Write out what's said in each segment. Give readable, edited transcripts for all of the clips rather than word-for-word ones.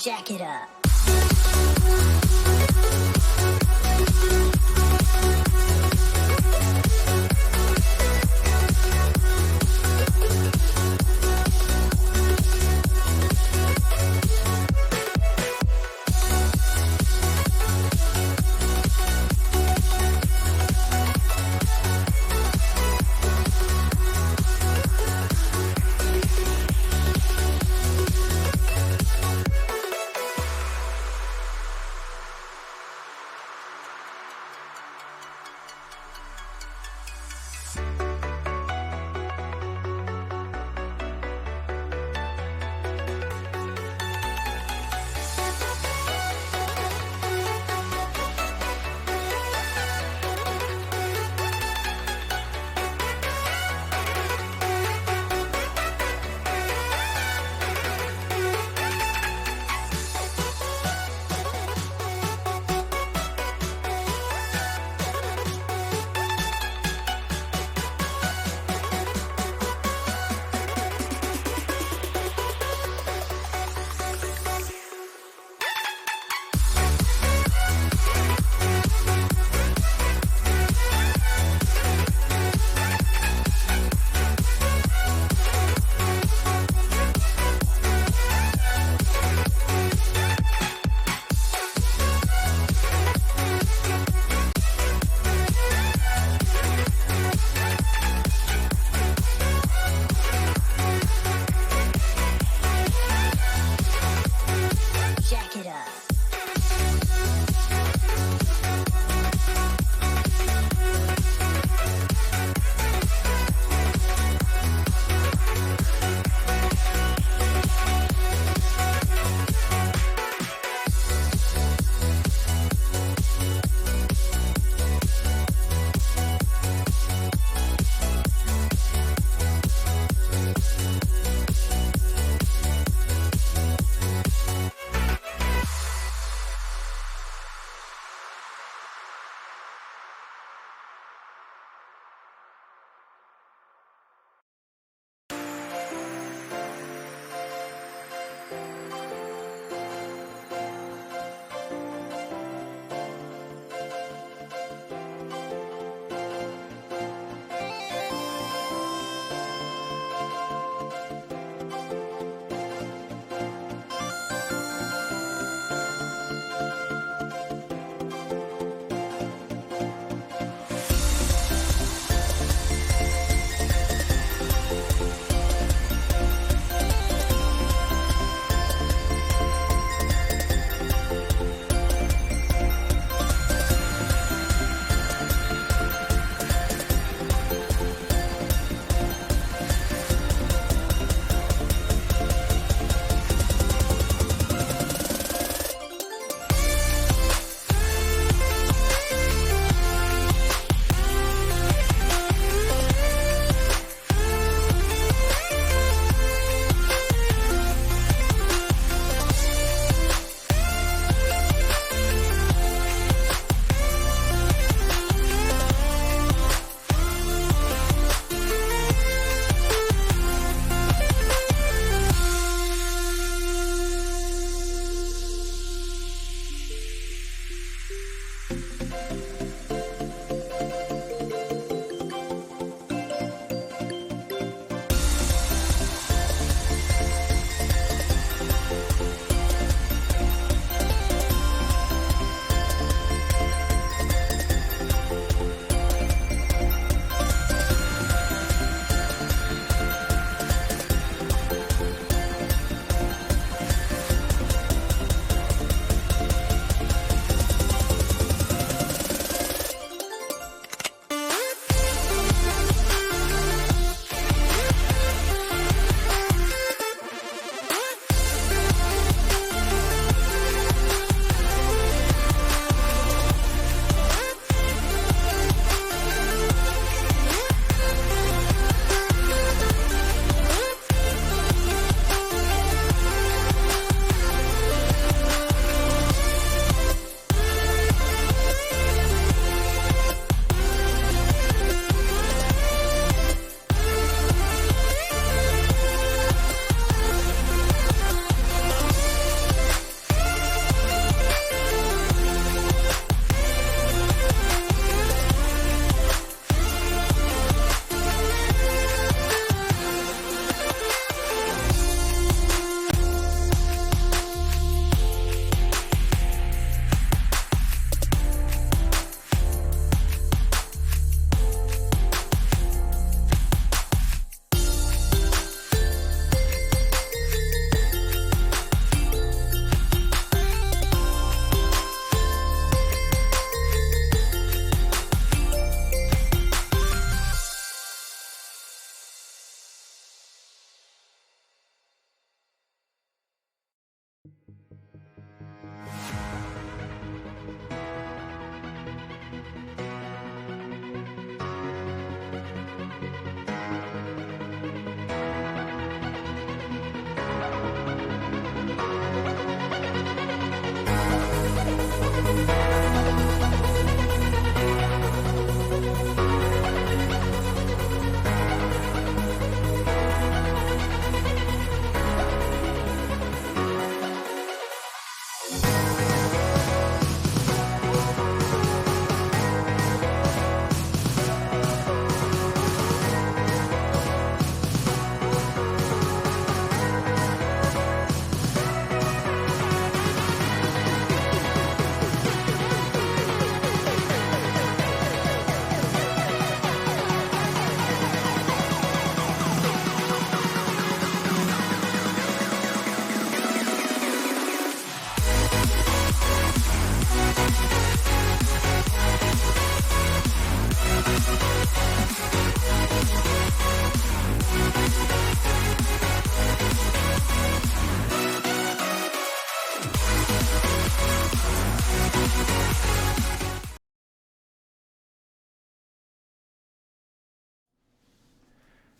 jack it up.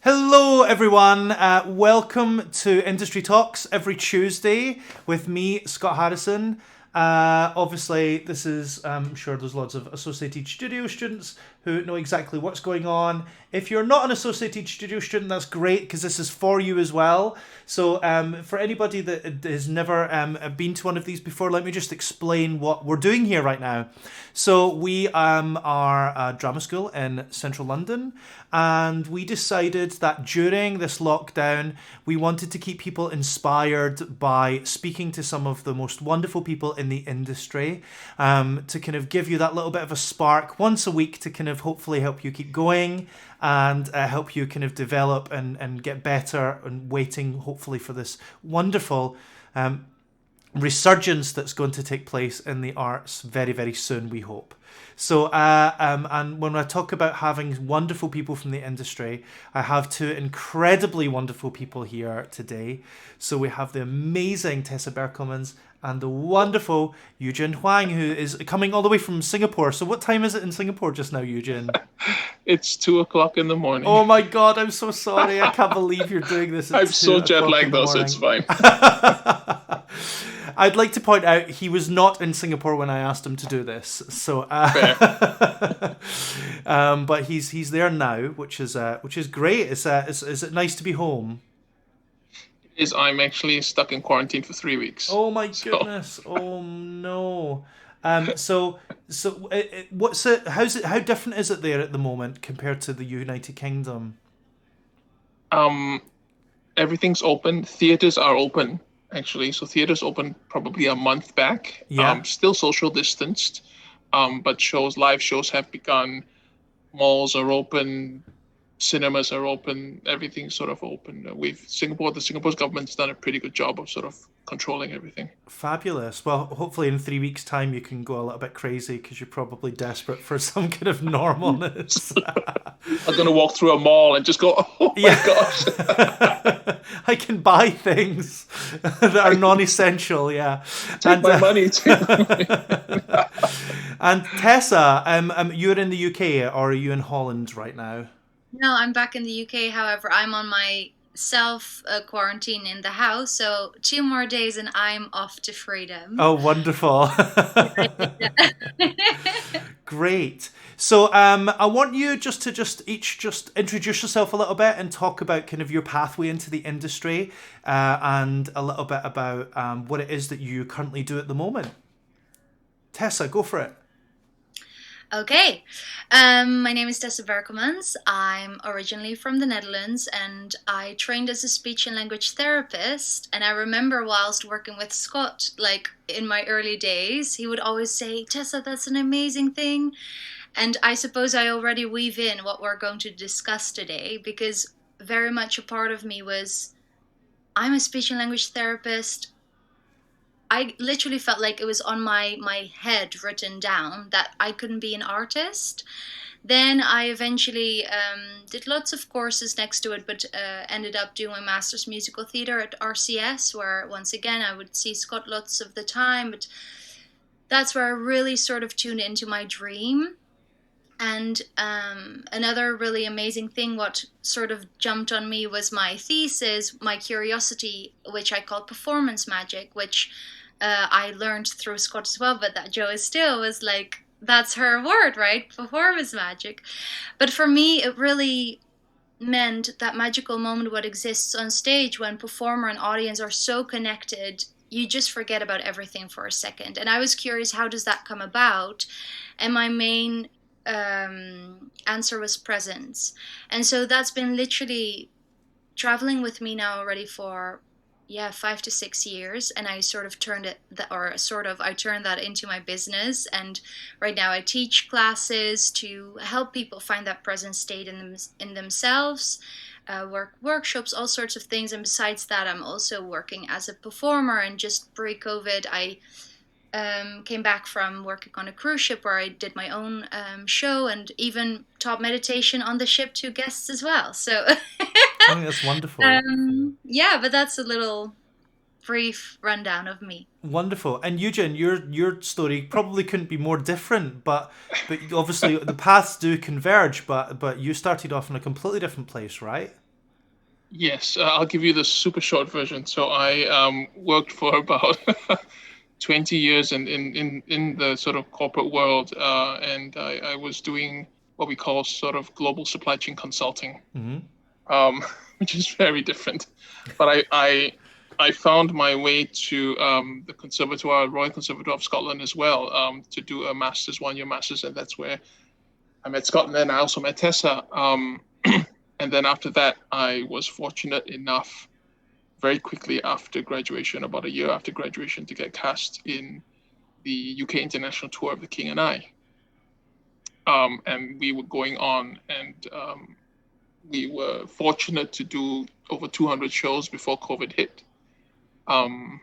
Hello, everyone. Welcome to Industry Talks every Tuesday with me, Scott Harrison. Obviously, this is, I'm sure there's lots of Associated Studio students who know exactly what's going on. If you're not an Associated Studio student, that's great because this is for you as well. So for anybody that has never been to one of these before, let me just explain what we're doing here right now. So we are a drama school in central London, and we decided that during this lockdown, we wanted to keep people inspired by speaking to some of the most wonderful people in the industry, to kind of give you that little bit of a spark once a week to kind of hopefully help you keep going and help you kind of develop and get better, and waiting hopefully for this wonderful resurgence that's going to take place in the arts very, very soon, we hope. So, and when I talk about having wonderful people from the industry, I have two incredibly wonderful people here today. So we have the amazing Tessa Berkelmans and the wonderful Hwang, who is coming all the way from Singapore. So what time is it in Singapore just now, Eugen? It's 2 o'clock in the morning. Oh my God, I'm so sorry. I can't believe you're doing this at I'm 2 so jet o'clock in lagged the though, so morning. it's fine. I'd like to point out he was not in Singapore when I asked him to do this, so but he's there now, which is great. Is it nice to be home? I'm actually stuck in quarantine for 3 weeks. Oh my So goodness! Oh no! What's it? How different is it there at the moment compared to the United Kingdom? um everything's open. Theaters are open actually. So theaters open probably a month back. Yeah. Still social distanced. But live shows have begun. Malls are open, cinemas are open, everything's sort of open. The Singapore's government's done a pretty good job of sort of controlling everything. Fabulous. Well, hopefully in 3 weeks' time you can go a little bit crazy because you're probably desperate for some kind of normalness. I'm gonna walk through a mall and just go, oh my Yeah. gosh. I can buy things that are non-essential, yeah. Take my money. And Tessa, you're in the UK or are you in Holland right now? No, I'm back in the UK. However, I'm on my self quarantine in the house. So 2 more days and I'm off to freedom. Oh, wonderful. Great. So I want you just introduce yourself a little bit and talk about kind of your pathway into the industry, and a little bit about what it is that you currently do at the moment. Tessa, go for it. Okay. My name is Tessa Berkelmans. I'm originally from the Netherlands and I trained as a speech and language therapist. And I remember whilst working with Scott, like in my early days, he would always say, Tessa, that's an amazing thing. And I suppose I already weave in what we're going to discuss today because very much a part of me was I'm a speech and language therapist. I literally felt like it was on my head written down that I couldn't be an artist. Then I eventually did lots of courses next to it, but ended up doing my master's musical theatre at RCS, where once again I would see Scott lots of the time. But that's where I really sort of tuned into my dream. And another really amazing thing, what sort of jumped on me was my thesis, my curiosity, which I called performance magic, which I learned through Scott as well, but that Joe is still was like, that's her word, right? Performance magic. But for me, it really meant that magical moment what exists on stage when performer and audience are so connected, you just forget about everything for a second. And I was curious, how does that come about? And my main answer was presence. And so that's been literally traveling with me now already for 5 to 6 years, and I sort of I turned that into my business. And right now I teach classes to help people find that present state in themselves, workshops, all sorts of things. And besides that, I'm also working as a performer. And just pre-COVID, I came back from working on a cruise ship where I did my own show and even taught meditation on the ship to guests as well. So I think that's wonderful. yeah, but that's a little brief rundown of me. Wonderful. And Eugen, your story probably couldn't be more different, but obviously the paths do converge, but you started off in a completely different place, right? Yes, I'll give you the super short version. So I worked for about 20 years in the sort of corporate world, and I was doing what we call sort of global supply chain consulting, which is very different. But I found my way to the Conservatoire, Royal Conservatoire of Scotland as well, to do a master's, 1 year master's, and that's where I met Scotland, and I also met Tessa. And then after that, I was fortunate enough very quickly after graduation, about a year after graduation, to get cast in the UK international tour of The King and I. And we were going on, and we were fortunate to do over 200 shows before COVID hit. And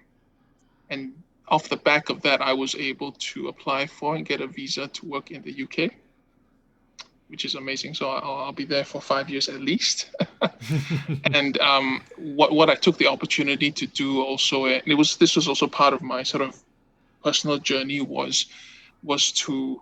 off the back of that, I was able to apply for and get a visa to work in the UK, which is amazing. So I'll be there for 5 years at least. And what I took the opportunity to do also, and this was also part of my sort of personal journey, was to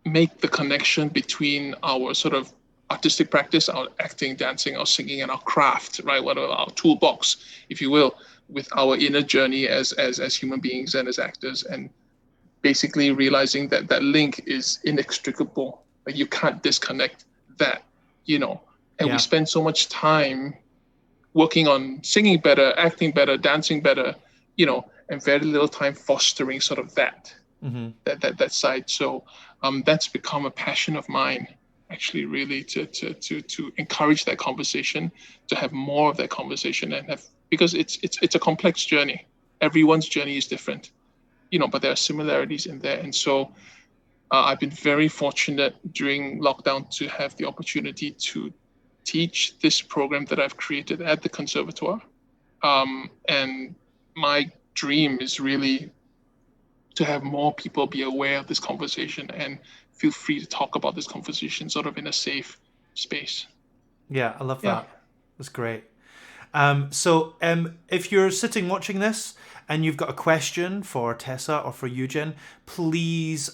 make the connection between our sort of artistic practice, our acting, dancing, our singing, and our craft, right? Whatever, our toolbox, if you will, with our inner journey as human beings and as actors, and basically realizing that that link is inextricable. Like, you can't disconnect that, And we spend so much time working on singing better, acting better, dancing better, and very little time fostering sort of that side. So that's become a passion of mine, actually, really, to encourage that conversation, to have more of that conversation, because it's a complex journey. Everyone's journey is different, but there are similarities in there. And so I've been very fortunate during lockdown to have the opportunity to teach this program that I've created at the Conservatoire. And my dream is really to have more people be aware of this conversation and feel free to talk about this conversation sort of in a safe space. Yeah, I love that. That's great. So if you're sitting watching this and you've got a question for Tessa or for Eugen, please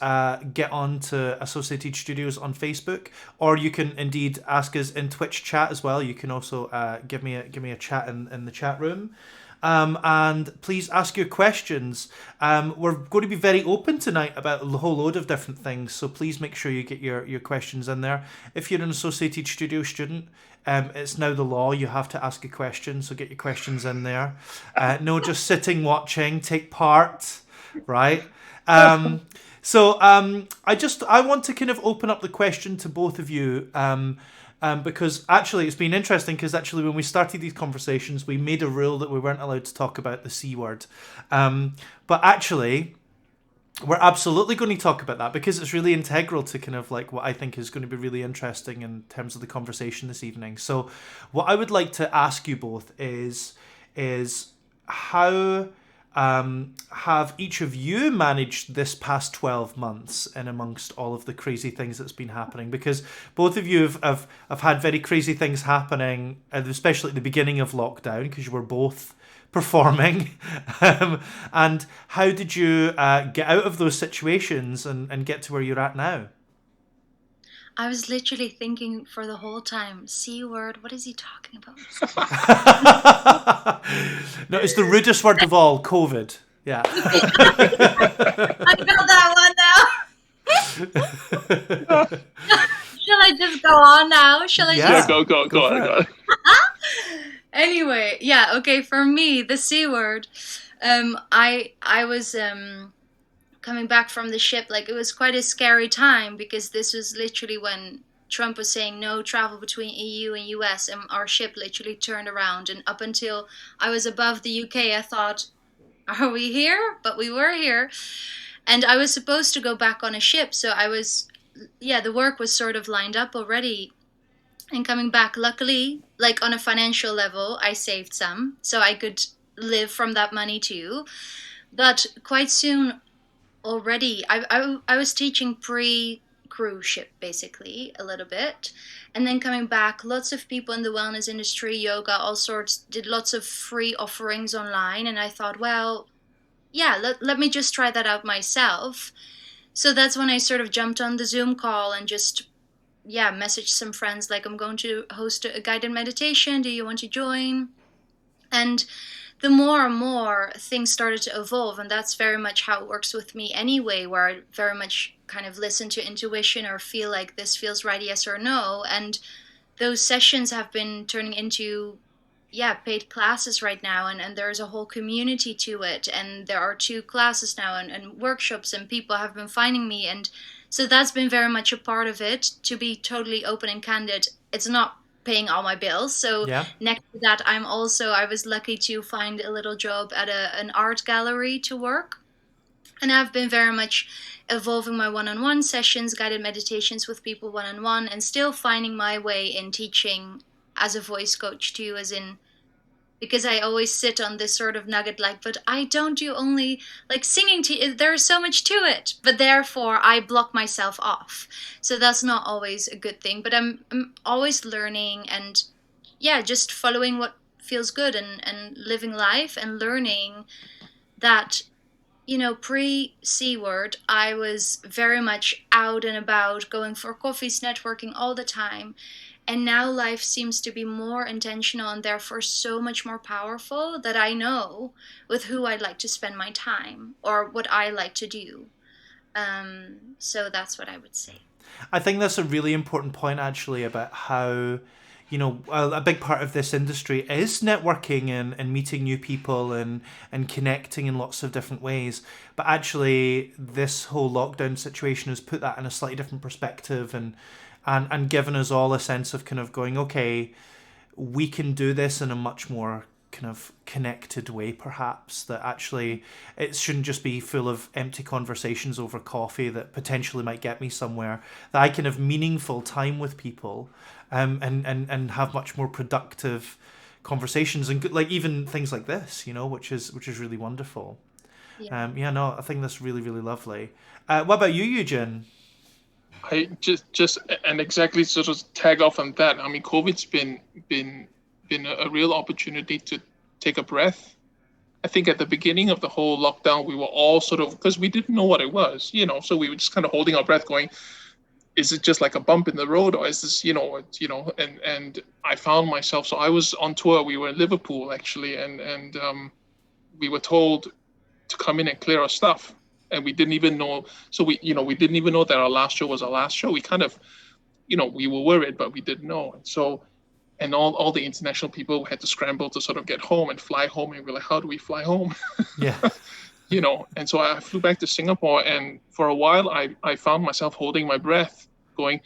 get on to Associated Studios on Facebook, or you can indeed ask us in Twitch chat as well. You can also give me a chat in the chat room. And please ask your questions. We're going to be very open tonight about a whole load of different things, so please make sure you get your questions in there. If you're an Associated Studio student, it's now the law. You have to ask a question, so get your questions in there. No just sitting watching. Take part, right? So I want to kind of open up the question to both of you. Because actually it's been interesting, because actually when we started these conversations, we made a rule that we weren't allowed to talk about the C word. But actually, we're absolutely going to talk about that, because it's really integral to kind of like what I think is going to be really interesting in terms of the conversation this evening. So what I would like to ask you both is how have each of you managed this past 12 months in amongst all of the crazy things that's been happening? Because both of you have had very crazy things happening, especially at the beginning of lockdown, because you were both performing. And how did you get out of those situations and get to where you're at now? I was literally thinking for the whole time, C word, what is he talking about? No, it's the rudest word of all, COVID. Yeah. I got that one now. Shall I just go on now? Go. Anyway, yeah, okay, for me, the C word, I was coming back from the ship. Like, it was quite a scary time, because this was literally when Trump was saying no travel between EU and US, and our ship literally turned around. And up until I was above the UK, I thought, are we here? But we were here. And I was supposed to go back on a ship, so the work was sort of lined up already. And coming back, luckily, like on a financial level, I saved some, so I could live from that money too. But quite soon already, I was teaching pre-cruise ship, basically, a little bit. And then coming back, lots of people in the wellness industry, yoga, all sorts, did lots of free offerings online. And I thought, well, yeah, let me just try that out myself. So that's when I sort of jumped on the Zoom call and just message some friends like, I'm going to host a guided meditation. Do you want to join? And the more and more things started to evolve, and that's very much how it works with me anyway, where I very much kind of listen to intuition or feel like this feels right, yes or no. And those sessions have been turning into paid classes right now, and there's a whole community to it, and there are 2 classes now, and workshops, and people have been finding me, and so that's been very much a part of it. To be totally open and candid, it's not paying all my bills, so Yeah. next to that, I was lucky to find a little job at an art gallery to work, and I've been very much evolving my one-on-one sessions, guided meditations with people one-on-one, and still finding my way in teaching as a voice coach too, as in, because I always sit on this sort of nugget like, but I don't do only like singing there's so much to it, but therefore I block myself off. So that's not always a good thing, but I'm always learning, and just following what feels good, and living life and learning that, pre-C word, I was very much out and about, going for coffees, networking all the time. And now life seems to be more intentional and therefore so much more powerful, that I know with who I'd like to spend my time or what I like to do. So that's what I would say. I think that's a really important point, actually, about how, a big part of this industry is networking and meeting new people and connecting in lots of different ways. But actually, this whole lockdown situation has put that in a slightly different perspective, and given us all a sense of kind of going, okay, we can do this in a much more kind of connected way, perhaps, that actually it shouldn't just be full of empty conversations over coffee that potentially might get me somewhere, that I can have meaningful time with people, and have much more productive conversations, and like even things like this, which is really wonderful. No, I think that's really, really lovely. What about you, Eugen? I just and exactly sort of tag off on that. I mean, COVID's been a real opportunity to take a breath. I think at the beginning of the whole lockdown, we were all sort of, because we didn't know what it was, so we were just kind of holding our breath, going, is it just like a bump in the road, or is this, and I found myself. So I was on tour. We were in Liverpool actually, and we were told to come in and clear our stuff, and we didn't even know. So we didn't even know that our last show was our last show. We kind of, we were worried, but we didn't know. And so, and all the international people had to scramble to sort of get home and fly home, and we're like, how do we fly home? Yeah. And so I flew back to Singapore, and for a while I found myself holding my breath, going,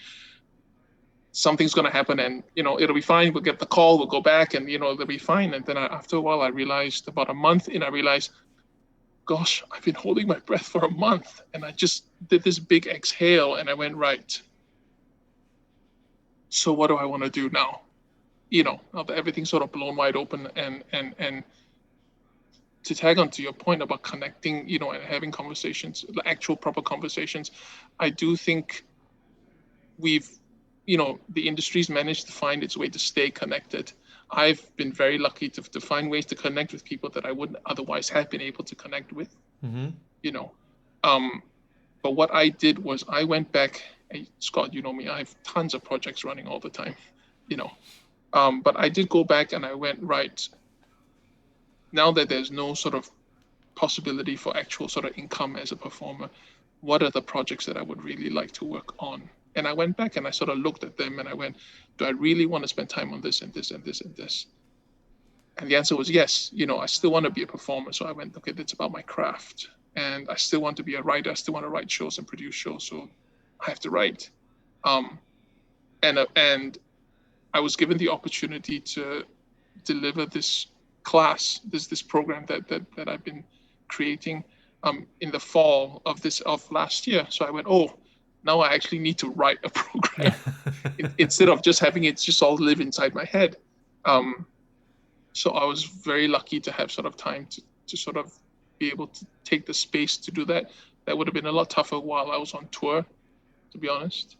something's going to happen, and it'll be fine. We'll get the call, we'll go back, and it'll be fine. And then after a while, I realized, about a month in, I realized, gosh, I've been holding my breath for a month, and I just did this big exhale, and I went, right, so what do I want to do now? Everything's sort of blown wide open, and to tag on to your point about connecting, and having conversations, the actual proper conversations, I do think we've, the industry's managed to find its way to stay connected. I've been very lucky to find ways to connect with people that I wouldn't otherwise have been able to connect with. But what I did was I went back, hey, Scott, you know me, I have tons of projects running all the time, but I did go back and I went, right, now that there's no sort of possibility for actual sort of income as a performer, what are the projects that I would really like to work on? And I went back and I sort of looked at them and I went, do I really want to spend time on this and this and this and this? And the answer was yes. I still want to be a performer. So I went, okay, that's about my craft. And I still want to be a writer. I still want to write shows and produce shows. So I have to write. And I was given the opportunity to deliver this class, this program that I've been creating in the fall of last year. So I went, oh, now I actually need to write a program instead of just having it just all live inside my head. So I was very lucky to have sort of time to sort of be able to take the space to do that. That would have been a lot tougher while I was on tour, to be honest.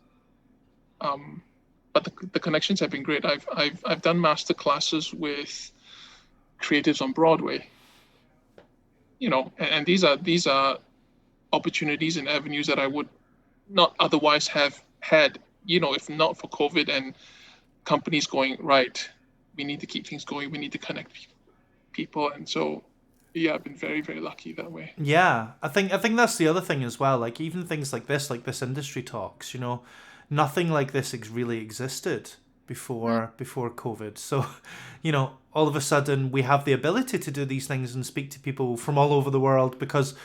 But the connections have been great. I've done master classes with creatives on Broadway, and these are opportunities and avenues that I would not otherwise have had if not for COVID and companies going, right, we need to keep things going, we need to connect people. And so, yeah, I've been very, very lucky that way. Yeah, I think that's the other thing as well. Like even things like this industry talks, nothing like this really existed before COVID. So, all of a sudden we have the ability to do these things and speak to people from all over the world because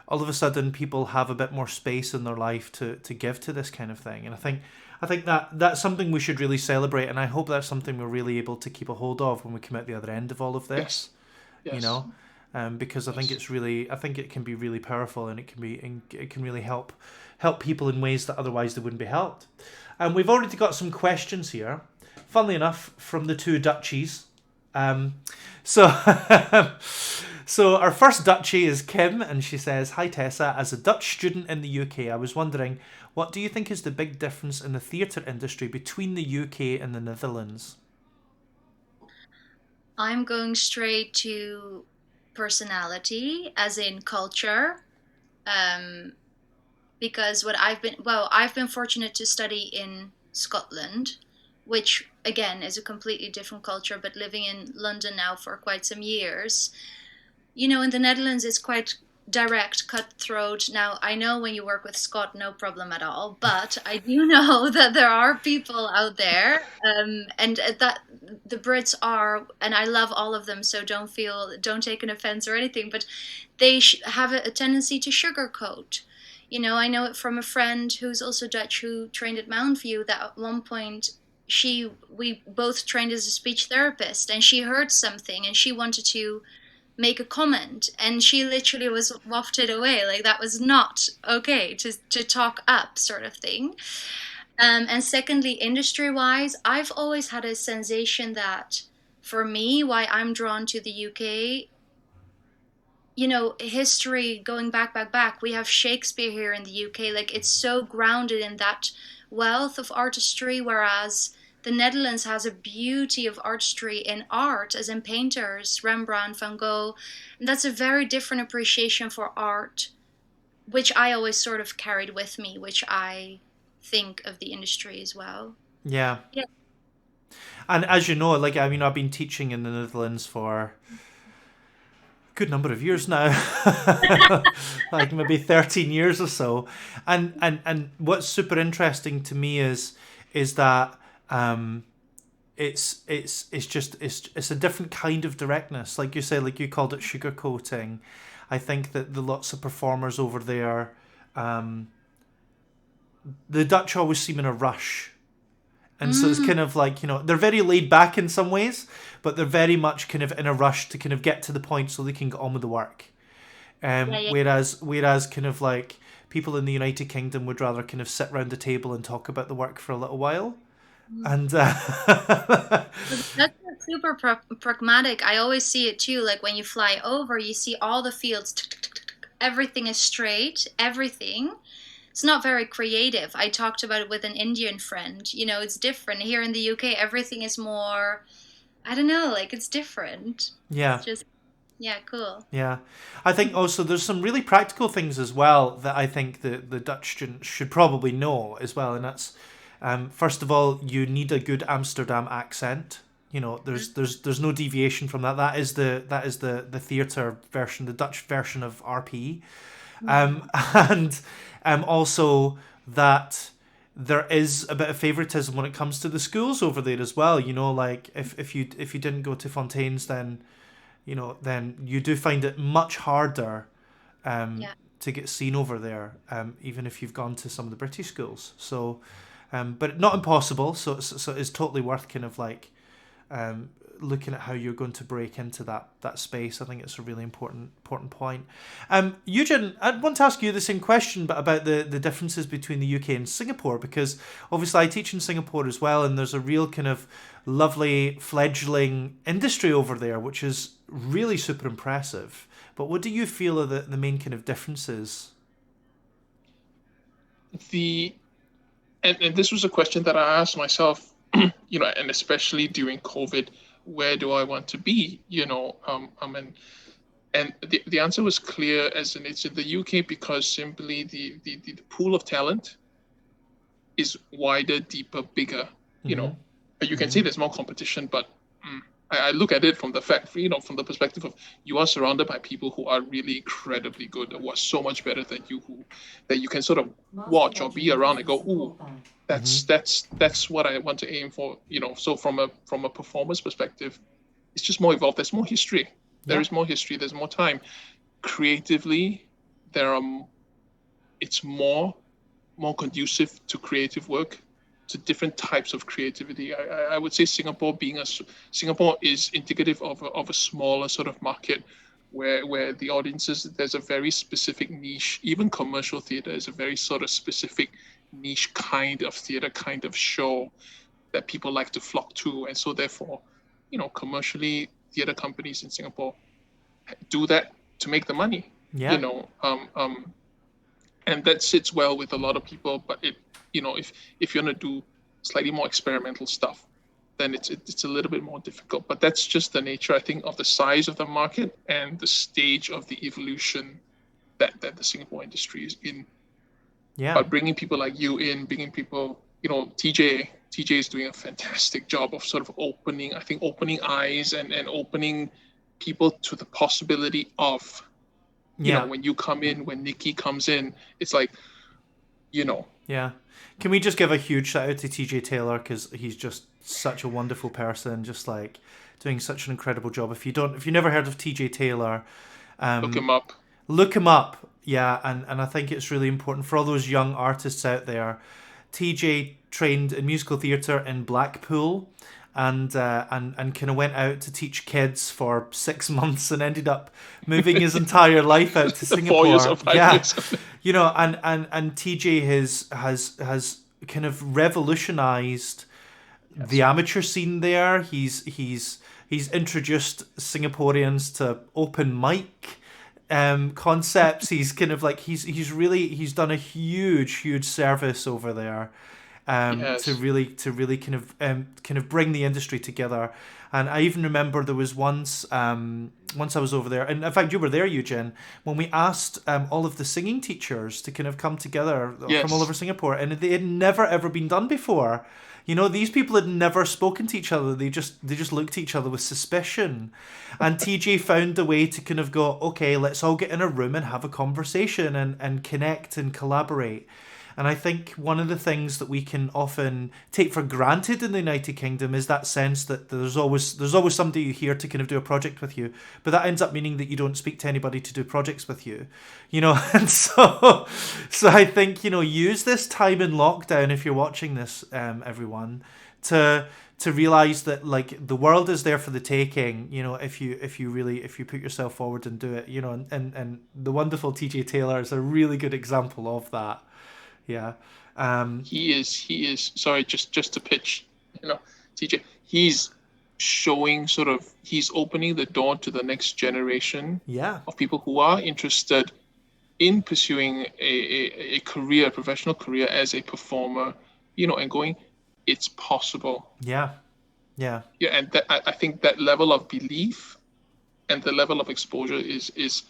all of a sudden people have a bit more space in their life to give to this kind of thing. And I think that's something we should really celebrate, and I hope that's something we're really able to keep a hold of when we come out the other end of all of this. Yes. You know, because I think Yes. I think it can be really powerful, and it can really help people in ways that otherwise they wouldn't be helped. And we've already got some questions here, funnily enough, from the two Dutchies. So so our first Dutchie is Kim, and she says, "Hi Tessa, as a Dutch student in the UK, I was wondering, what do you think is the big difference in the theatre industry between the UK and the Netherlands?" I'm going straight to personality, as in culture. Um, because I've been fortunate to study in Scotland, which again is a completely different culture, but living in London now for quite some years, in the Netherlands, it's quite direct, cutthroat. Now, I know when you work with Scott, no problem at all, but I do know that there are people out there, and that the Brits are, and I love all of them, so don't take an offense or anything, but they have a tendency to sugarcoat. I know it from a friend who's also Dutch who trained at Mountain View that at one point we both trained as a speech therapist, and she heard something and she wanted to make a comment, and she literally was wafted away, like that was not okay to talk up, sort of thing. And secondly, industry wise, I've always had a sensation that, for me, why I'm drawn to the UK, history going back, we have Shakespeare here in the UK, like it's so grounded in that wealth of artistry, whereas the Netherlands has a beauty of artistry in art, as in painters, Rembrandt, Van Gogh. And that's a very different appreciation for art, which I always sort of carried with me, which I think of the industry as well. Yeah. Yeah. And as you know, like I've been teaching in the Netherlands for good number of years now, like maybe 13 years or so. And what's super interesting to me is that it's a different kind of directness. Like you say, like you called it sugarcoating. I think that the lots of performers over there, the Dutch always seem in a rush. And so it's kind of like, they're very laid back in some ways, but they're very much kind of in a rush to kind of get to the point so they can get on with the work. Yeah, yeah. Whereas kind of like people in the United Kingdom would rather kind of sit round the table and talk about the work for a little while. And That's super pragmatic. I always see it too. Like when you fly over, you see all the fields, everything is straight, everything. It's not very creative. I talked about it with an Indian friend. It's different. Here in the UK, everything is more, I don't know, like it's different. yeah, It's just, yeah, cool. yeah. I think also there's some really practical things as well that I think the Dutch students should probably know as well, and that's first of all, you need a good Amsterdam accent. There's no deviation from that. That is the theatre version, the Dutch version of RP. And also that there is a bit of favoritism when it comes to the schools over there as well. Like if you didn't go to Fontaine's, then then you do find it much harder Yeah. to get seen over there, even if you've gone to some of the British schools. So, but not impossible. So it's totally worth kind of like looking at how you're going to break into that space. I think it's a really important point. Eugen, I want to ask you the same question, but about the differences between the UK and Singapore, because obviously I teach in Singapore as well, and there's a real kind of lovely fledgling industry over there, which is really super impressive. But what do you feel are the main kind of differences? And this was a question that I asked myself, and especially during COVID, where do I want to be? And the answer was clear, as in it's in the UK, because simply the pool of talent is wider, deeper, bigger. You know, you can say there's more competition, but I look at it from the fact, from the perspective of you are surrounded by people who are really incredibly good, who are so much better than you, that you can sort of watch or be around and go, ooh, that's what I want to aim for. So from a performance perspective, it's just more evolved. There's more history. There is more history. There's more time. Creatively, it's more conducive to creative work, to different types of creativity. I would say Singapore is indicative of a smaller sort of market where the audiences, there's a very specific niche. Even commercial theater is a very sort of specific niche kind of theater, kind of show that people like to flock to. And so therefore, commercially, theater companies in Singapore do that to make the money. And that sits well with a lot of people. But if you're gonna do slightly more experimental stuff, then it's a little bit more difficult. But that's just the nature, I think, of the size of the market and the stage of the evolution that the Singapore industry is in. Yeah. But bringing people like you in, bringing people, TJ is doing a fantastic job of sort of opening eyes and opening people to the possibility of, when you come in, when Nikki comes in, it's like, Yeah. Can we just give a huge shout out to TJ Taylor, because he's just such a wonderful person, just like doing such an incredible job. If you never heard of TJ Taylor, look him up. Yeah, and I think it's really important for all those young artists out there. TJ trained in musical theatre in Blackpool, and kind of went out to teach kids for 6 months and ended up moving his entire life out to Singapore. 4 years or 5 years. And TJ has kind of revolutionized the amateur scene there. He's introduced Singaporeans to open mic concepts. He's kind of like he's done a huge service over there. To really kind of bring the industry together. And I even remember there was once I was over there, and in fact you were there, Eugene, when we asked all of the singing teachers to kind of come together from all over Singapore, and they had never ever been done before. These people had never spoken to each other. They just looked at each other with suspicion. And TJ found a way to kind of go, okay, let's all get in a room and have a conversation and connect and collaborate. And I think one of the things that we can often take for granted in the United Kingdom is that sense that there's always somebody here to kind of do a project with you, but that ends up meaning that you don't speak to anybody to do projects with you, And so I think use this time in lockdown, if you're watching this, everyone, to realize that like the world is there for the taking. If you put yourself forward and do it. And the wonderful TJ Taylor is a really good example of that. Yeah. He is sorry, just to pitch, TJ, he's showing he's opening the door to the next generation of people who are interested in pursuing a professional career as a performer, and going, it's possible. Yeah. And I think that level of belief and the level of exposure is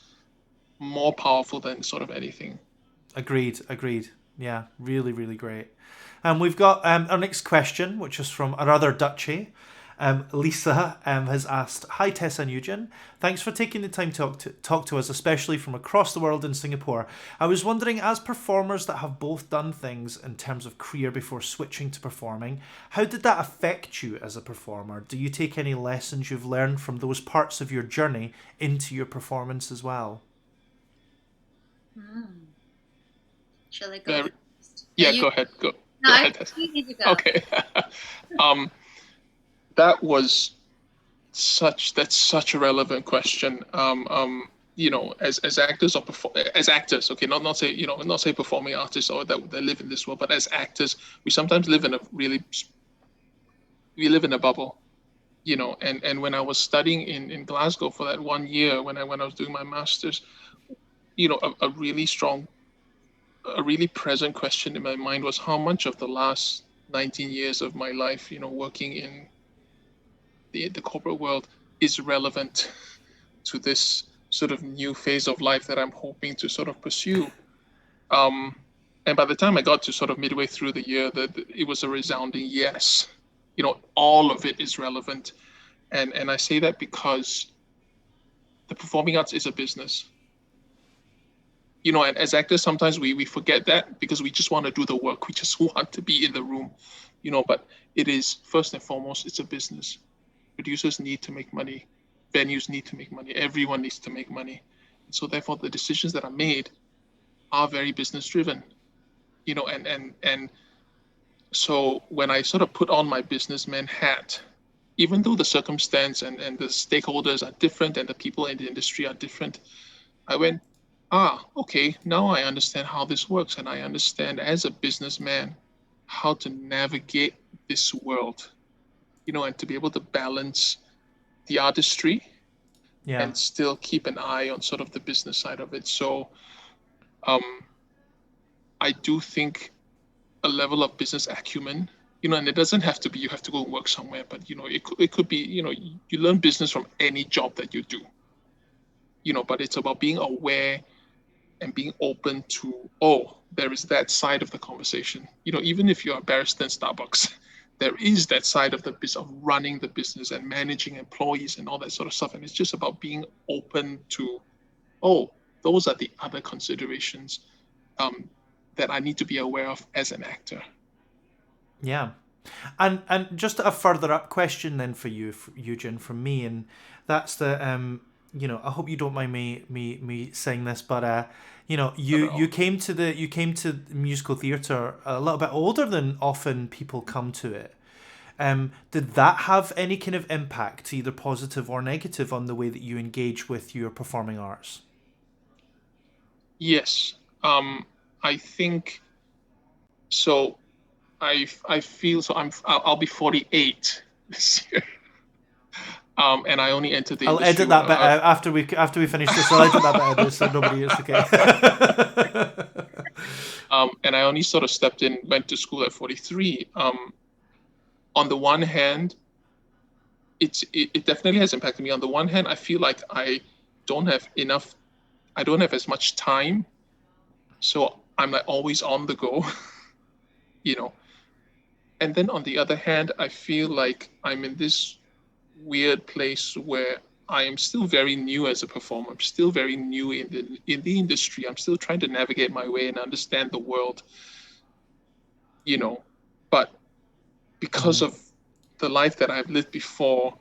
more powerful than sort of anything. Agreed. Yeah, really, really great. And we've got our next question, which is from our other Dutchie. Lisa has asked, "Hi Tessa and Eugene, thanks for taking the time to talk to us, especially from across the world in Singapore. I was wondering, as performers that have both done things in terms of career before switching to performing, how did that affect you as a performer? Do you take any lessons you've learned from those parts of your journey into your performance as well?" Shall I go? Go ahead. Go ahead. You need to go. Okay. That's such a relevant question. As actors as actors, okay, not say performing artists or that live in this world, but as actors, we sometimes live in a bubble, and when I was studying in Glasgow for that 1 year, when I was doing my master's, a really present question in my mind was how much of the last 19 years of my life, working in the corporate world is relevant to this sort of new phase of life that I'm hoping to sort of pursue. And by the time I got to sort of midway through the year, it was a resounding yes. All of it is relevant. And I say that because the performing arts is a business. And as actors, sometimes we forget that because we just want to do the work. We just want to be in the room, but it is, first and foremost, it's a business. Producers need to make money. Venues need to make money. Everyone needs to make money. And so therefore, the decisions that are made are very business driven, and so when I sort of put on my businessman hat, even though the circumstance and the stakeholders are different and the people in the industry are different, I went, okay, now I understand how this works. And I understand as a businessman how to navigate this world, and to be able to balance the artistry and still keep an eye on sort of the business side of it. So I do think a level of business acumen, and it doesn't have to be you have to go and work somewhere, but it could be, you learn business from any job that you do, but it's about being aware and being open to, there is that side of the conversation. Even if you're a barista in Starbucks, there is that side of the business of running the business and managing employees and all that sort of stuff. And it's just about being open to, those are the other considerations that I need to be aware of as an actor. Yeah. And just a further up question then for you, Eugen, from me, and that's the I hope you don't mind me saying this, but you came to musical theatre a little bit older than often people come to it. Did that have any kind of impact, either positive or negative, on the way that you engage with your performing arts? Yes. I think so. I feel so. I'll be 48 this year. And I only entered the industry. I'll edit that bit out after we finish this. I'll edit that bit out so nobody is okay. And I only sort of went to school at 43. On the one hand, it definitely has impacted me. On the one hand, I feel like I don't have as much time, so I'm like always on the go, And then on the other hand, I feel like I'm in this weird place where I am still very new as a performer. I'm still very new in the industry. I'm still trying to navigate my way and understand the world, But because of the life that I've lived before,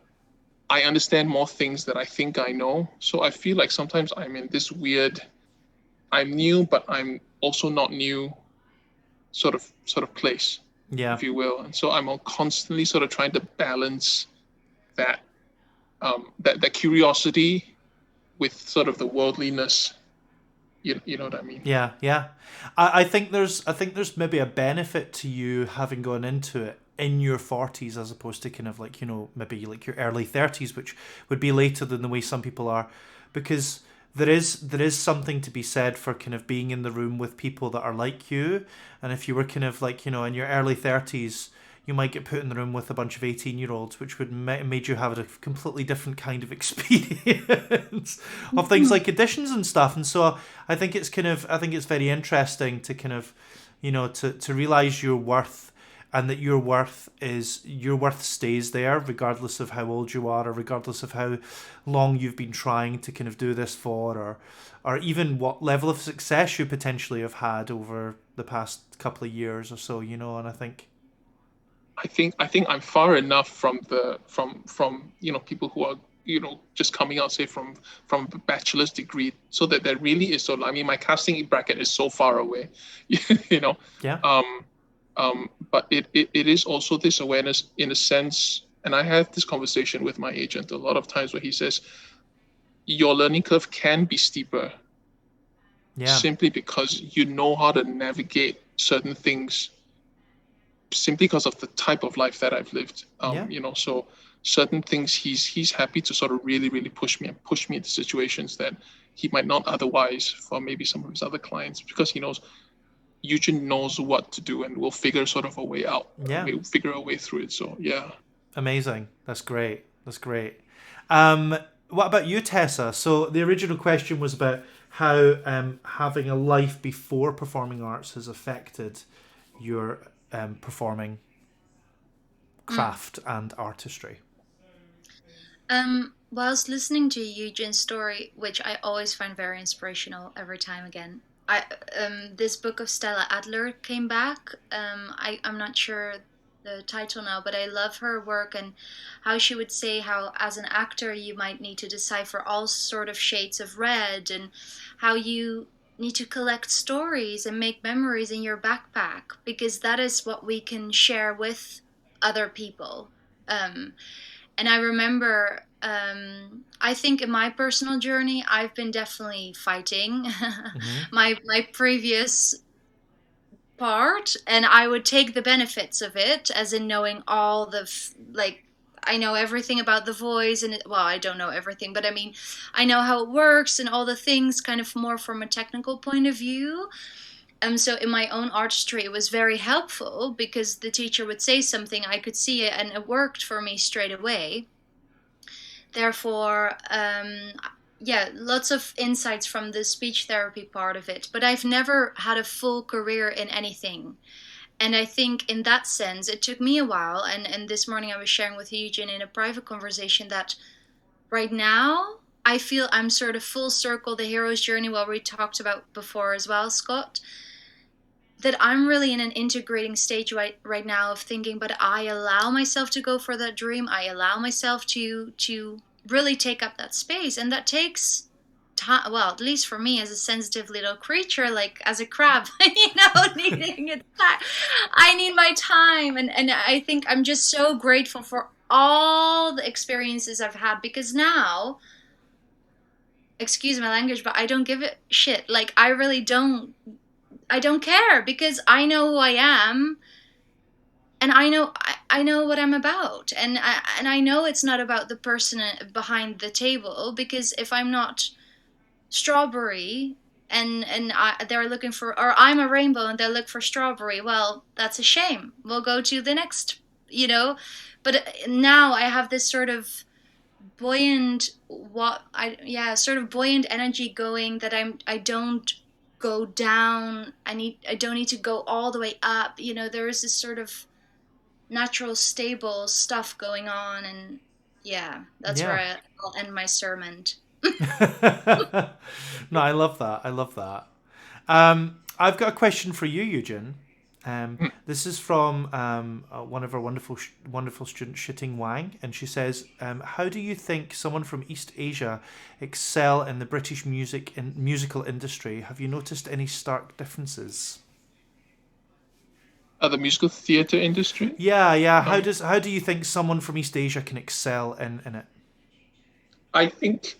I understand more things that I think I know. So I feel like sometimes I'm in this weird, I'm new, but I'm also not new sort of place, if you will. And so I'm constantly sort of trying to balance that that curiosity with sort of the worldliness. You know what I mean? Yeah. I think there's maybe a benefit to you having gone into it in your 40s as opposed to kind of like, maybe like your early 30s, which would be later than the way some people are, because there is something to be said for kind of being in the room with people that are like you. And if you were kind of like, in your early 30s, you might get put in the room with a bunch of 18-year-olds, which would made you have a completely different kind of experience of things like auditions and stuff. And so I think it's very interesting to kind of, to realize your worth, and that your worth stays there regardless of how old you are, or regardless of how long you've been trying to kind of do this for, or even what level of success you potentially have had over the past couple of years or so, and I think I'm far enough from people who are just coming out, say from a bachelor's degree, so that there really is my casting bracket is so far away, Yeah. But it is also this awareness in a sense, and I have this conversation with my agent a lot of times where he says your learning curve can be steeper, simply because you know how to navigate certain things, simply because of the type of life that I've lived. So certain things he's happy to sort of really, really push me into situations that he might not otherwise for maybe some of his other clients, because he knows Eugen knows what to do and will figure sort of a way out. We'll figure a way through it. So yeah. Amazing. That's great. What about you, Tessa? So the original question was about how having a life before performing arts has affected your performing craft and artistry. Whilst listening to Eugene's story, which I always find very inspirational every time again, this book of Stella Adler came back. I'm not sure the title now, but I love her work and how she would say how as an actor you might need to decipher all sort of shades of red, and how you need to collect stories and make memories in your backpack, because that is what we can share with other people. And I remember, I think in my personal journey, I've been definitely fighting my previous part, and I would take the benefits of it, as in knowing all the like. I know everything about the voice, and well, I don't know everything, but I mean, I know how it works and all the things, kind of more from a technical point of view. So in my own artistry, it was very helpful because the teacher would say something, I could see it, and it worked for me straight away. Therefore, yeah, lots of insights from the speech therapy part of it. But I've never had a full career in anything. And I think in that sense, it took me a while. And this morning I was sharing with Eugene in a private conversation that right now I feel I'm sort of full circle, the hero's journey, what we talked about before as well, Scott, that I'm really in an integrating stage right now of thinking, but I allow myself to go for that dream. I allow myself to really take up that space, and that takes time. Well, at least for me, as a sensitive little creature, like as a crab, needing it. I need my time, and I think I'm just so grateful for all the experiences I've had, because now, excuse my language, but I don't give a shit. Like I really don't. I don't care, because I know who I am, and I know what I'm about, and I know it's not about the person behind the table, because if I'm not strawberry and they're looking for, or I'm a rainbow and they look for strawberry, well, that's a shame. We'll go to the next, But now I have this sort of buoyant sort of buoyant energy going, that I don't go down. I don't need to go all the way up. There is this sort of natural stable stuff going on, and yeah, that's Yeah. where I'll end my sermon. No, I love that. I love that. I've got a question for you, Eugen. This is from one of our wonderful students, Hwang, and she says, "How do you think someone from East Asia excel in the British musical industry? Have you noticed any stark differences?" The musical theatre industry? Yeah. How do you think someone from East Asia can excel in it? I think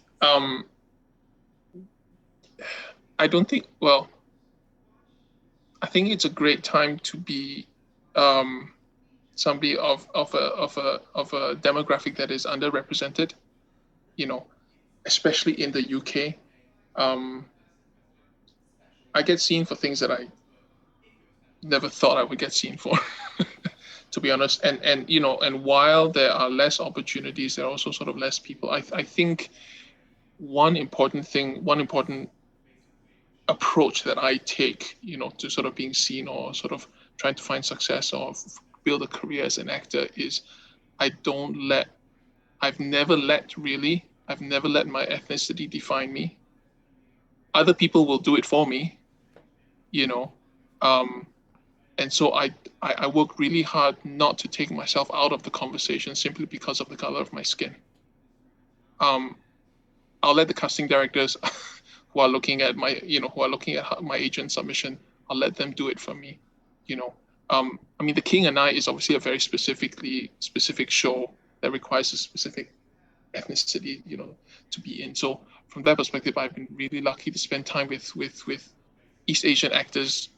I don't think. Well, I think it's a great time to be somebody of a demographic that is underrepresented. Especially in the UK. I get seen for things that I never thought I would get seen for, to be honest. And while there are less opportunities, there are also sort of less people. I think one important approach that I take, to sort of being seen or sort of trying to find success or build a career as an actor is I've never let my ethnicity define me. Other people will do it for me, and so I work really hard not to take myself out of the conversation simply because of the color of my skin. I'll let the casting directors who are looking at my agent submission, I'll let them do it for me. The King and I is obviously a very specific show that requires a specific ethnicity, to be in. So from that perspective, I've been really lucky to spend time with East Asian actors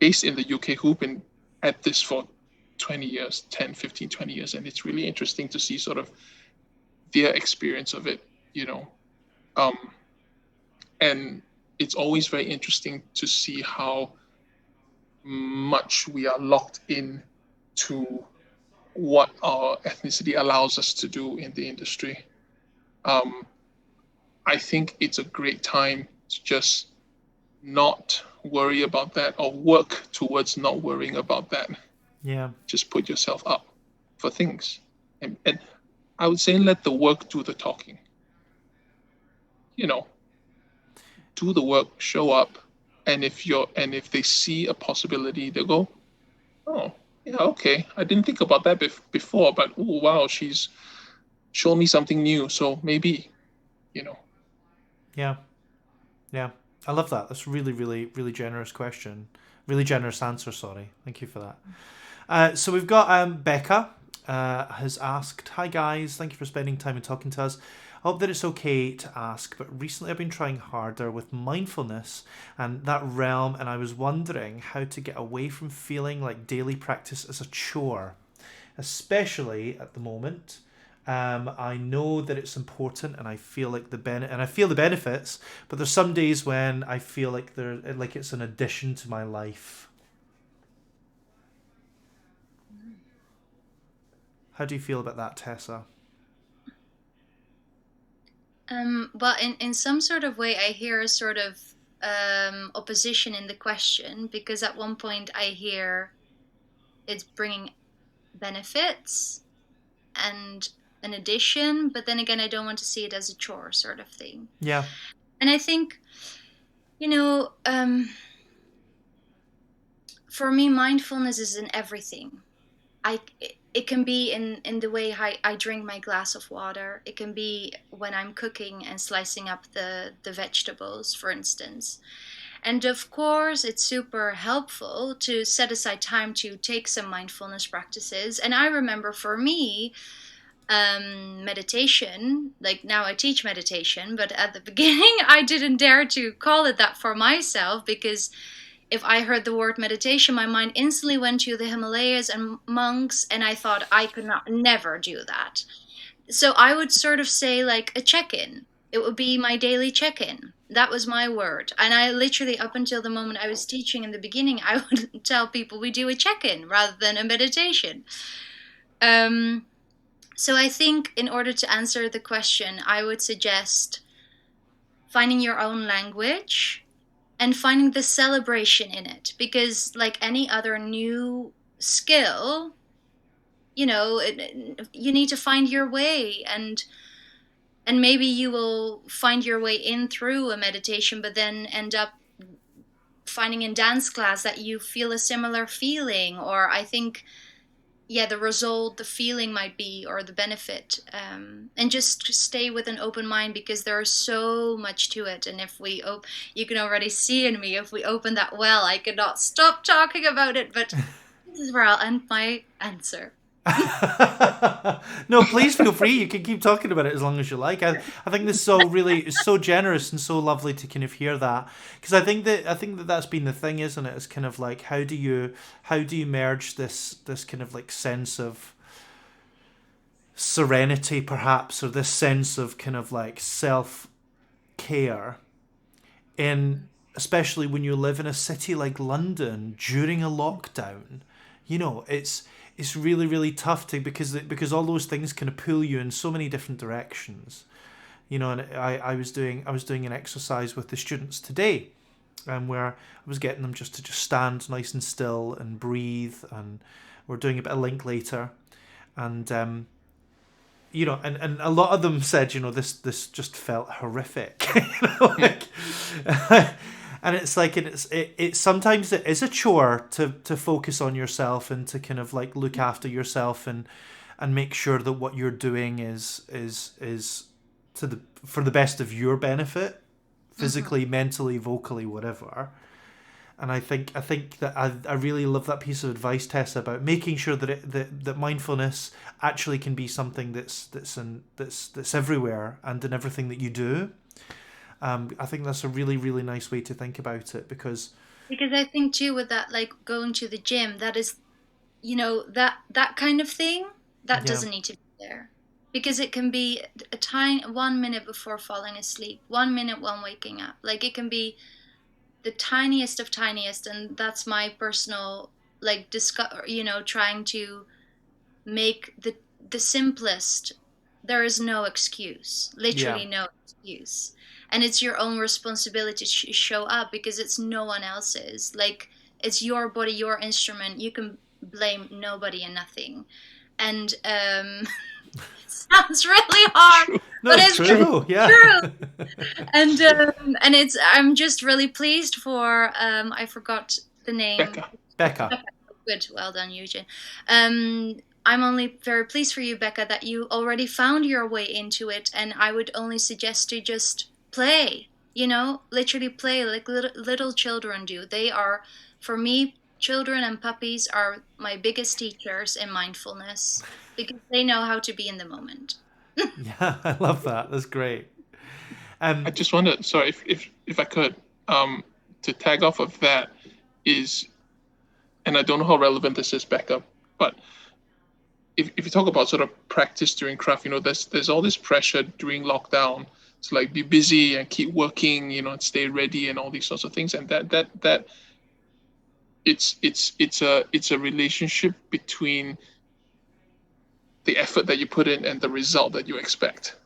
based in the UK who've been at this for 20 years, 10, 15, 20 years. And it's really interesting to see sort of their experience of it, and it's always very interesting to see how much we are locked in to what our ethnicity allows us to do in the industry. I think it's a great time just not worry about that, or work towards not worrying about that. Yeah. Just put yourself up for things. And I would say let the work do the talking. Do the work, show up, and if they see a possibility, they go, oh, yeah, okay, I didn't think about that before, but oh wow, she's shown me something new, so maybe. Yeah. Yeah. I love that. That's really, really, really generous question. Really generous answer, sorry. Thank you for that. So we've got Becca has asked, hi guys, thank you for spending time and talking to us. I hope that it's okay to ask, but recently I've been trying harder with mindfulness and that realm, and I was wondering how to get away from feeling like daily practice is a chore, especially at the moment. I know that it's important, and I feel like the benefits, but there's some days when I feel like it's an addition to my life. How do you feel about that, Tessa? Well, in some sort of way, I hear a sort of opposition in the question, because at one point I hear it's bringing benefits and an addition, but then again, I don't want to see it as a chore sort of thing. Yeah. And I think, for me, mindfulness is in everything. It can be in the way I drink my glass of water. It can be when I'm cooking and slicing up the vegetables, for instance. And of course, it's super helpful to set aside time to take some mindfulness practices. And I remember for me, meditation, like now I teach meditation, but at the beginning, I didn't dare to call it that for myself, because if I heard the word meditation, my mind instantly went to the Himalayas and monks, and I thought I could never do that. So I would sort of say like a check-in. It would be my daily check-in. That was my word. And I literally, up until the moment I was teaching in the beginning, I would tell people we do a check-in rather than a meditation. So I think in order to answer the question, I would suggest finding your own language and finding the celebration in it, because like any other new skill, you need to find your way, and maybe you will find your way in through a meditation, but then end up finding in dance class that you feel a similar feeling, or I think, yeah, the result, the feeling might be, or the benefit, and just stay with an open mind, because there is so much to it. And if you can already see in me, if we open that well, I cannot stop talking about it, but this is where I'll end my answer. No, please feel free. You can keep talking about it as long as you like. I think this is so generous and so lovely to kind of hear that, because I think that that's been the thing, isn't it? It's kind of like how do you merge this kind of like sense of serenity, perhaps, or this sense of kind of like self care, in especially when you live in a city like London during a lockdown. It's really, really tough because all those things kind of pull you in so many different directions. And I was doing an exercise with the students today, where I was getting them just to stand nice and still and breathe, and we're doing a bit of link later, and and a lot of them said, this just felt horrific. And it's like it sometimes it is a chore to focus on yourself and to kind of like look after yourself and make sure that what you're doing is for the best of your benefit, physically, mentally, vocally, whatever. And I think that I really love that piece of advice, Tessa, about making sure that mindfulness actually can be something that's everywhere and in everything that you do. I think that's a really, really nice way to think about it, because I think too, with that, like going to the gym, that is, that kind of thing that doesn't need to be there, because it can be a tiny 1 minute before falling asleep, 1 minute when waking up. Like it can be the tiniest of tiniest, and that's my personal like trying to make the simplest there is no excuse, literally no excuse. And it's your own responsibility to show up, because it's no one else's. Like, it's your body, your instrument. You can blame nobody and nothing. And it sounds really hard, No, but it's true though. Yeah. true. And it's, I'm just really pleased for I forgot the name. Becca. Good, well done, Eugene. I'm only very pleased for you, Becca, that you already found your way into it, and I would only suggest to just play. Literally play like little children do. They are, for me, children and puppies are my biggest teachers in mindfulness, because they know how to be in the moment. Yeah, I love that. That's great. I just wondered, sorry, if I could, to tag off of that is, and I don't know how relevant this is, Becca, but if you talk about sort of practice during craft, there's all this pressure during lockdown to like be busy and keep working, and stay ready and all these sorts of things, and that it's a relationship between the effort that you put in and the result that you expect.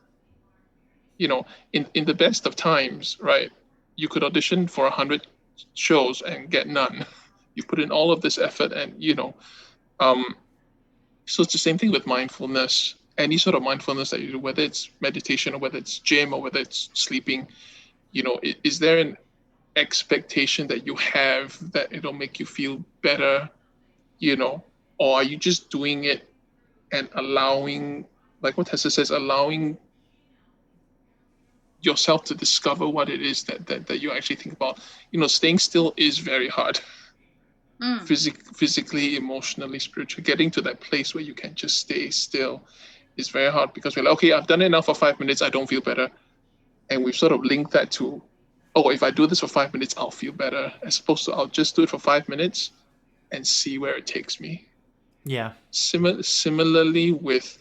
In the best of times, right, you could audition for 100 shows and get none. You put in all of this effort, and so it's the same thing with mindfulness. Any sort of mindfulness that you do, whether it's meditation or whether it's gym or whether it's sleeping, is there an expectation that you have that it'll make you feel better, or are you just doing it and allowing, like what Tessa says, allowing yourself to discover what it is that you actually think about. Staying still is very hard. Physically, emotionally, spiritually, getting to that place where you can just stay still is very hard, because we're like, okay, I've done it now for 5 minutes, I don't feel better. And we've sort of linked that to, if I do this for 5 minutes, I'll feel better, as opposed to I'll just do it for 5 minutes and see where it takes me. Yeah. Similarly with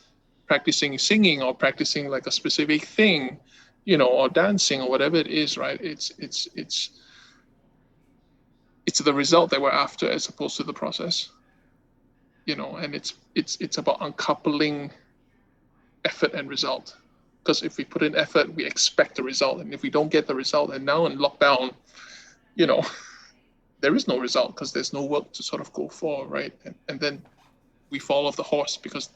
practicing singing or practicing like a specific thing, or dancing or whatever it is, right? It's the result that we're after as opposed to the process, and it's about uncoupling effort and result. Because if we put in effort, we expect the result, and if we don't get the result, and now in lockdown, there is no result because there's no work to sort of go for, right? And then we fall off the horse because,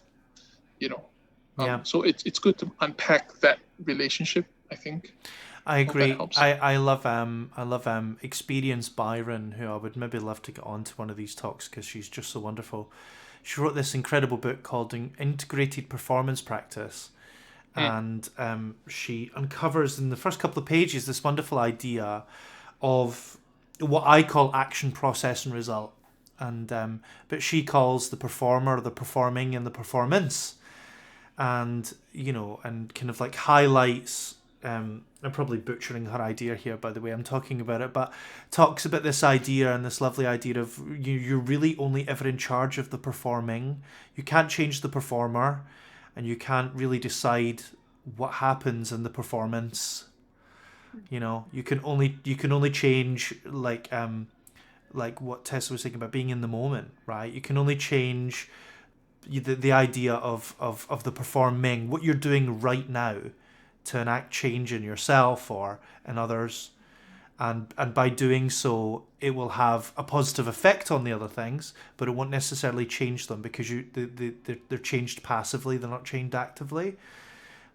so it's good to unpack that relationship, I think. I agree. I love Experience Byron, who I would maybe love to get on to one of these talks because she's just so wonderful. She wrote this incredible book called Integrated Performance Practice, and she uncovers in the first couple of pages this wonderful idea of what I call action, process, and result, and but she calls the performer, the performing, and the performance, and and kind of like highlights. I'm probably butchering her idea here, by the way I'm talking about it, but talks about this idea and this lovely idea of you're really only ever in charge of the performing. You can't change the performer, and you can't really decide what happens in the performance. You can only change like what Tessa was saying about being in the moment, right? You can only change the idea of the performing, what you're doing right now, to enact change in yourself or in others, and by doing so it will have a positive effect on the other things, but it won't necessarily change them because they're changed passively, they're not changed actively.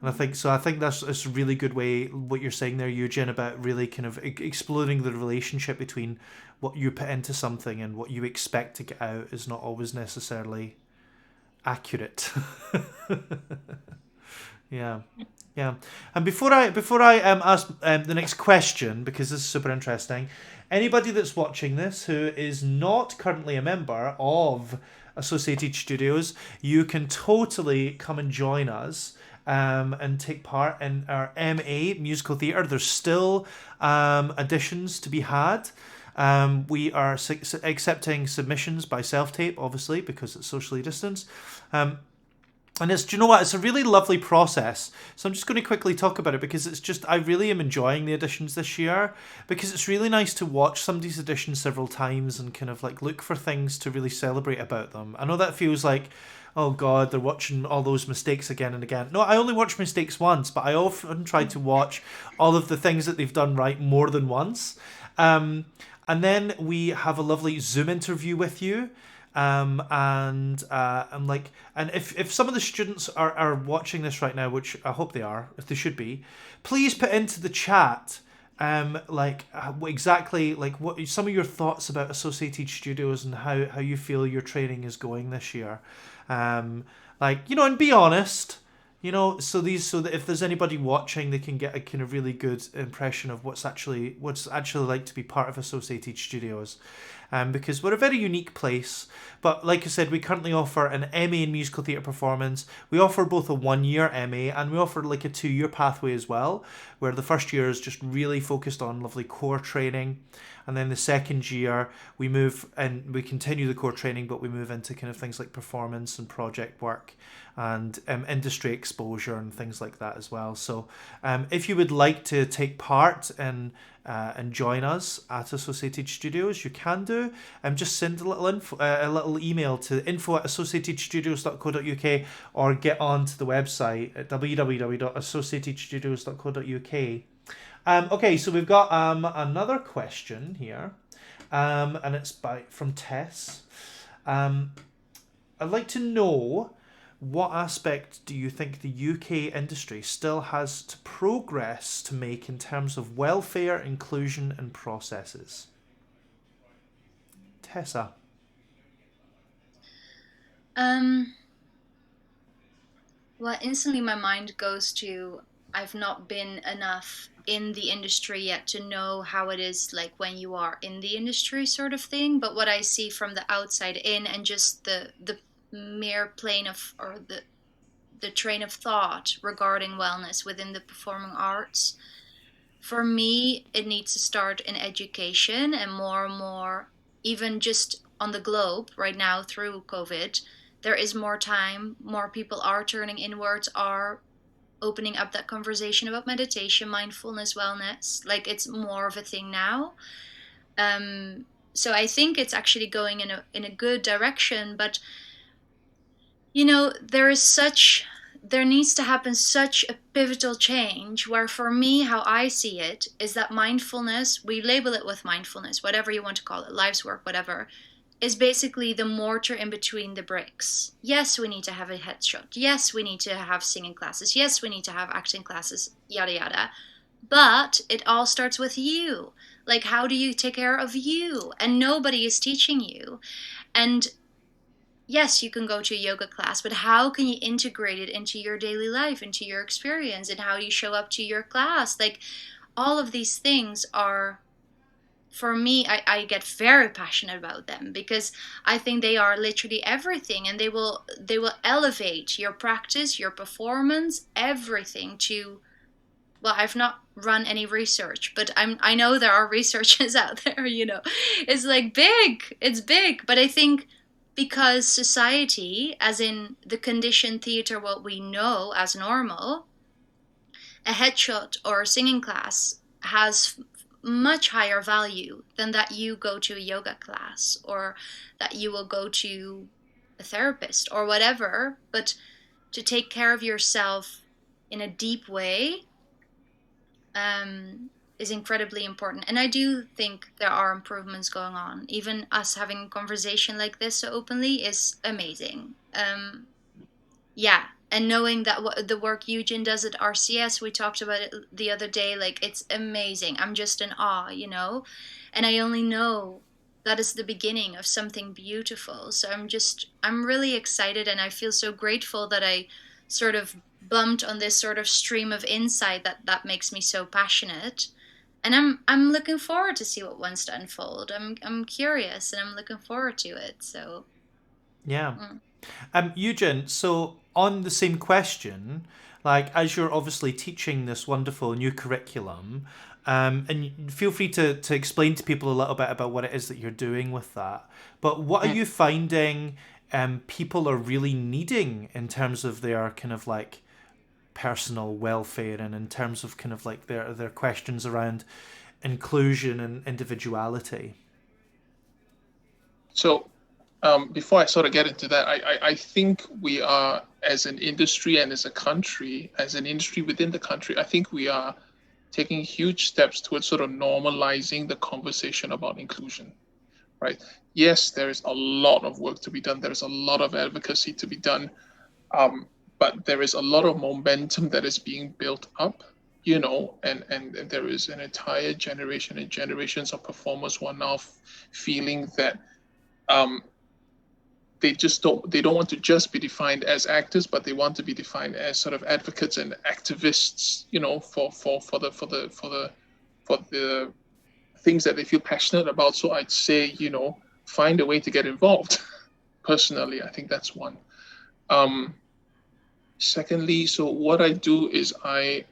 And I think that's a really good way, what you're saying there, Eugene, about really kind of exploring the relationship between what you put into something and what you expect to get out is not always necessarily accurate. Yeah. And before I ask the next question, because this is super interesting, anybody that's watching this who is not currently a member of Associated Studios, you can totally come and join us and take part in our MA musical theatre. There's still auditions to be had. We are accepting submissions by self-tape, obviously, because it's socially distanced. And do you know what? It's a really lovely process. So I'm just going to quickly talk about it because I really am enjoying the editions this year because it's really nice to watch somebody's edition several times and kind of like look for things to really celebrate about them. I know that feels like, oh God, they're watching all those mistakes again and again. No, I only watch mistakes once, but I often try to watch all of the things that they've done right more than once. And then we have a lovely Zoom interview with you. And if some of the students are watching this right now, which I hope they are, if they should be, please put into the chat exactly like what some of your thoughts about Associated Studios and how you feel your training is going this year. And be honest. So that if there's anybody watching, they can get a kind of really good impression of what's actually like to be part of Associated Studios, because we're a very unique place. But like I said, we currently offer an MA in musical theatre performance. We offer both a 1-year MA and we offer like a 2-year pathway as well, where the first year is just really focused on lovely core training. And then the second year, we move and we continue the core training, but we move into kind of things like performance and project work and industry exposure and things like that as well. So if you would like to take part in and join us at Associated Studios, you can do. Just send a little email to info@associatedstudios.co.uk or get onto the website at www.associatedstudios.co.uk. Okay, so we've got another question here, and it's from Tess. I'd like to know, what aspect do you think the UK industry still has to progress to make in terms of welfare, inclusion, and processes? Tessa. Well, instantly my mind goes to, I've not been enough in the industry yet to know how it is like when you are in the industry, sort of thing. But what I see from the outside in, and just the mere plane of, or the train of thought regarding wellness within the performing arts, for me it needs to start in education, and more, even just on the globe right now through COVID, there is more time, more people are turning inwards, are opening up that conversation about meditation, mindfulness, wellness. Like, it's more of a thing now. So I think it's actually going in a good direction. But there needs to happen such a pivotal change, where for me, how I see it is that mindfulness, we label it with mindfulness, whatever you want to call it, life's work, whatever, is basically the mortar in between the bricks. Yes, we need to have a headshot. Yes, we need to have singing classes. Yes, we need to have acting classes, yada yada. But it all starts with you. Like, how do you take care of you? And nobody is teaching you. And yes, you can go to a yoga class, but how can you integrate it into your daily life, into your experience, and how you show up to your class? Like, all of these things are, for me, I get very passionate about them, because I think they are literally everything, and they will elevate your practice, your performance, everything to, well, I've not run any research, but I know there are researchers out there, it's like big, it's big. But I think because society, as in the conditioned theater, what we know as normal, a headshot or a singing class has much higher value than that you go to a yoga class, or that you will go to a therapist or whatever. But to take care of yourself in a deep way is incredibly important. And I do think there are improvements going on. Even us having a conversation like this so openly is amazing. Yeah. And knowing that the work Eugene does at RCS, we talked about it the other day, like, it's amazing. I'm just in awe, and I only know that is the beginning of something beautiful. So I'm really excited, and I feel so grateful that I sort of bumped on this sort of stream of insight that makes me so passionate. And I'm looking forward to see what wants to unfold. I'm curious, and I'm looking forward to it. So yeah. Eugen, so on the same question, like, as you're obviously teaching this wonderful new curriculum, and feel free to explain to people a little bit about what it is that you're doing with that. But what are you finding people are really needing in terms of their kind of like personal welfare, and in terms of kind of like their questions around inclusion and individuality. So before I sort of get into that, I think we are, as an industry and as a country, as an industry within the country, I think we are taking huge steps towards sort of normalizing the conversation about inclusion, right? Yes, there is a lot of work to be done. There's a lot of advocacy to be done. But there is a lot of momentum that is being built up, and there is an entire generation and generations of performers who are now feeling that they don't want to just be defined as actors, but they want to be defined as sort of advocates and activists, for the things that they feel passionate about. So I'd say, find a way to get involved. Personally, I think that's one. Secondly, so what I do is I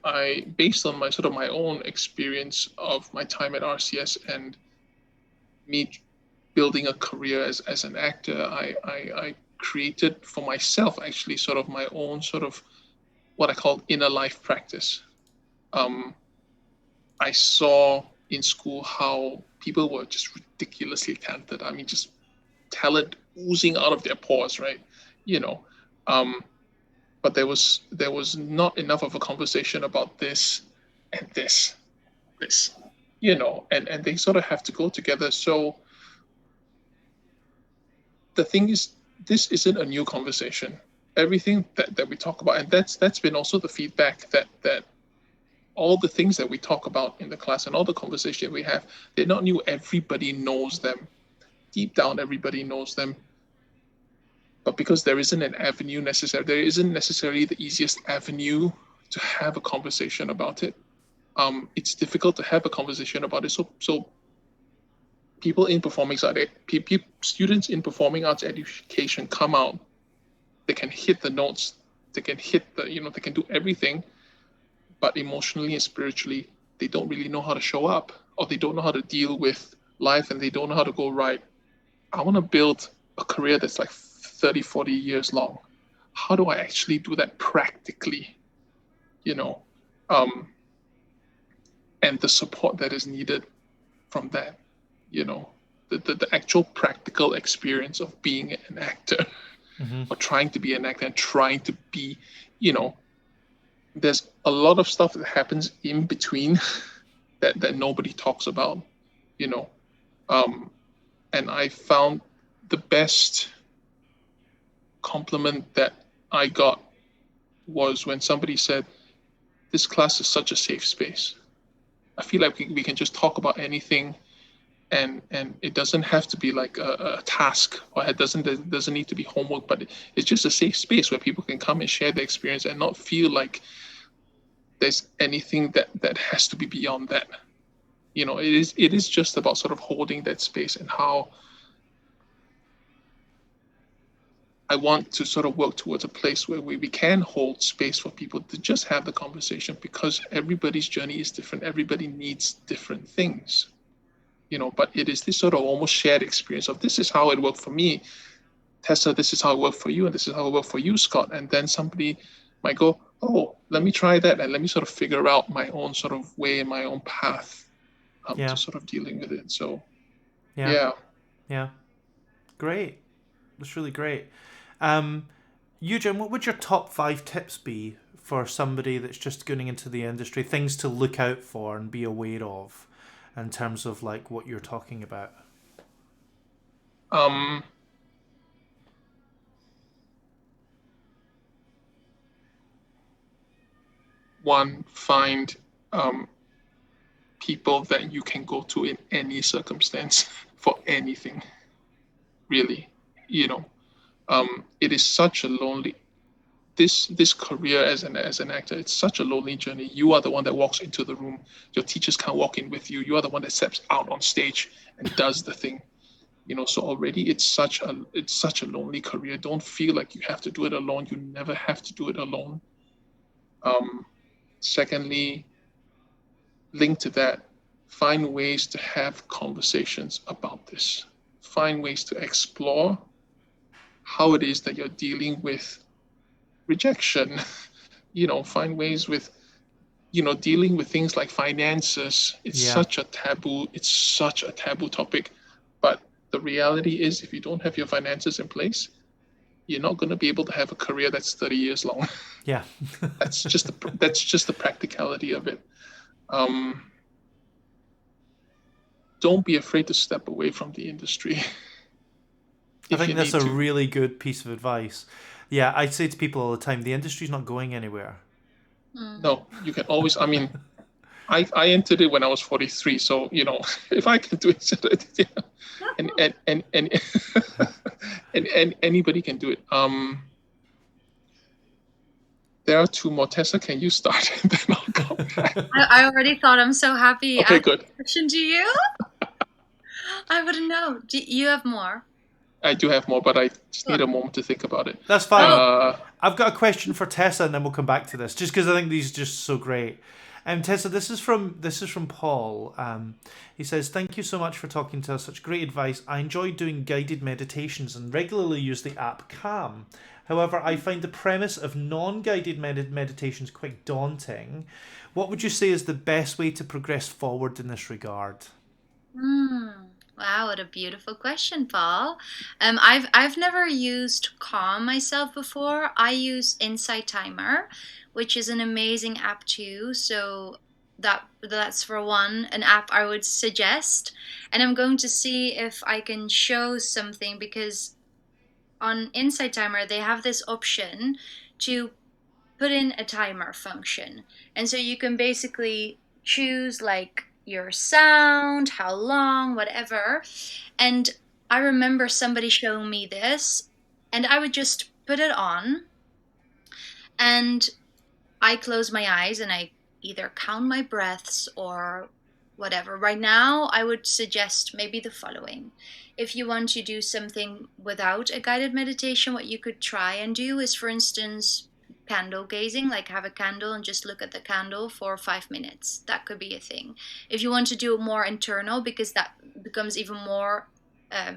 based on my own experience of my time at RCS and me building a career as an actor, I created for myself actually sort of my own sort of what I call inner life practice. I saw in school how people were just ridiculously talented. I mean, just talent oozing out of their pores, right? You know, but there was not enough of a conversation about this and this, and they sort of have to go together. So the thing is, this isn't a new conversation. Everything that we talk about, and that's been also the feedback that all the things that we talk about in the class and all the conversation we have, they're not new. Everybody knows them. Deep down, everybody knows them. But because there isn't an avenue necessary, there isn't necessarily the easiest avenue to have a conversation about it. It's difficult to have a conversation about it. So people in performing arts, students in performing arts education come out, they can hit the notes, they can they can do everything, but emotionally and spiritually, they don't really know how to show up, or they don't know how to deal with life, and they don't know how to go, right, I want to build a career that's like 30, 40 years long. How do I actually do that practically? And the support that is needed from that, the actual practical experience of being an actor, or trying to be an actor and trying to be, there's a lot of stuff that happens in between that nobody talks about, and I found the best compliment that I got was when somebody said, this class is such a safe space. I feel like we can just talk about anything, and it doesn't have to be like a task, or it doesn't need to be homework, but it's just a safe space where people can come and share their experience and not feel like there's anything that has to be beyond that. It is just about sort of holding that space, and how I want to sort of work towards a place where we can hold space for people to just have the conversation, because everybody's journey is different. Everybody needs different things, but it is this sort of almost shared experience of, this is how it worked for me, Tessa, this is how it worked for you, and this is how it worked for you, Scott. And then somebody might go, oh, let me try that, and let me sort of figure out my own sort of way, my own path to sort of dealing with it. So, yeah. Great. That's really great. Eugene, what would your top 5 tips be for somebody that's just going into the industry, things to look out for and be aware of in terms of like what you're talking about? One, find people that you can go to in any circumstance for anything, really. It is such a lonely, this career as an actor, it's such a lonely journey. You are the one that walks into the room. Your teachers can't walk in with you. You are the one that steps out on stage and does the thing. So already it's such a lonely career. Don't feel like you have to do it alone. You never have to do it alone. Secondly, linked to that, find ways to have conversations about this. Find ways to explore how it is that you're dealing with rejection. Find ways with, dealing with things like finances. It's such a taboo topic. But the reality is, if you don't have your finances in place, you're not going to be able to have a career that's 30 years long. Yeah. That's just the practicality of it. Don't be afraid to step away from the industry. I think that's a really good piece of advice. Yeah, I say to people all the time, the industry's not going anywhere. No, you can always, I entered it when I was 43, so if I can do it, and and anybody can do it. There are two more. Tessa, can you start? And then I'll go back. I already thought. I'm so happy. Okay, good. Question to you? I wouldn't know. Do you have more? I do have more, but I just need a moment to think about it. That's fine. I've got a question for Tessa, and then we'll come back to this, just because I think these are just so great. Tessa, this is from Paul. He says, "Thank you so much for talking to us. Such great advice. I enjoy doing guided meditations and regularly use the app Calm. However, I find the premise of non-guided meditations quite daunting. What would you say is the best way to progress forward in this regard?" Wow, what a beautiful question, Paul. I've never used Calm myself before. I use Insight Timer, which is an amazing app too. So that's for one, an app I would suggest. And I'm going to see if I can show something, because on Insight Timer they have this option to put in a timer function. And so you can basically choose like your sound, how long, whatever. And I remember somebody showing me this, and I would just put it on, and I close my eyes and I either count my breaths or whatever. Right now, I would suggest maybe the following. If you want to do something without a guided meditation, what you could try and do is, for instance, candle gazing, like have a candle and just look at the candle for 5 minutes. That could be a thing. If you want to do it more internal, because that becomes even more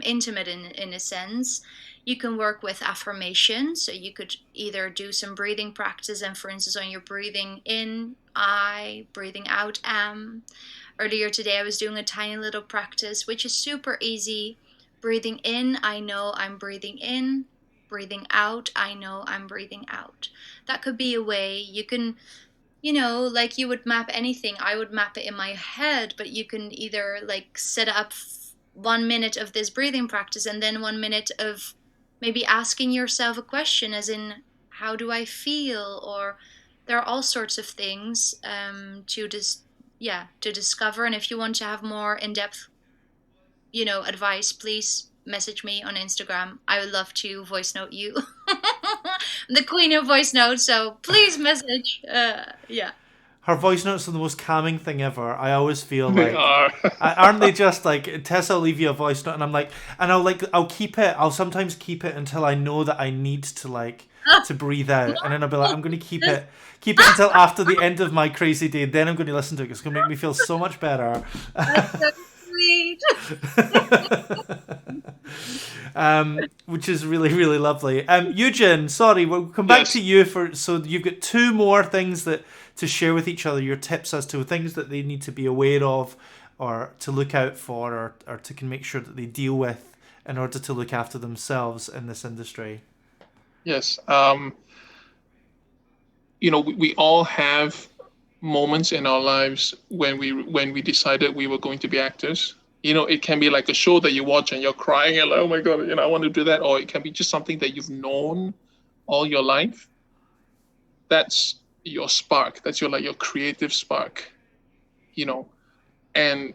intimate in a sense, you can work with affirmations. So you could either do some breathing practice, and for instance, on your breathing in, I, breathing out, am. Earlier today I was doing a tiny little practice, which is super easy. Breathing in, I know I'm breathing in. Breathing out, I know I'm breathing out. That could be a way you can, like you would map anything. I would map it in my head, but you can either like set up 1 minute of this breathing practice and then 1 minute of maybe asking yourself a question, as in, how do I feel? Or there are all sorts of things to discover. And if you want to have more in-depth, advice, please message me on Instagram. I would love to voice note you. I'm the queen of voice notes, so please message. Her voice notes are the most calming thing ever. I always feel They like, are. aren't they just like, Tessa will leave you a voice note, and I'm like, and I'll keep it. I'll sometimes keep it until I know that I need to to breathe out, and then I'll be like, I'm going to keep it until after the end of my crazy day. Then I'm going to listen to it. It's going to make me feel so much better. That's so sweet. Which is really, really lovely. Eugen, sorry, we'll come back to you so you've got two more things to share with each other, your tips as to things that they need to be aware of, or to look out for, or to make sure that they deal with in order to look after themselves in this industry. Yes. We all have moments in our lives when we decided we were going to be actors. It can be like a show that you watch and you're crying and like, oh my God, I want to do that. Or it can be just something that you've known all your life. That's your spark. That's your creative spark, And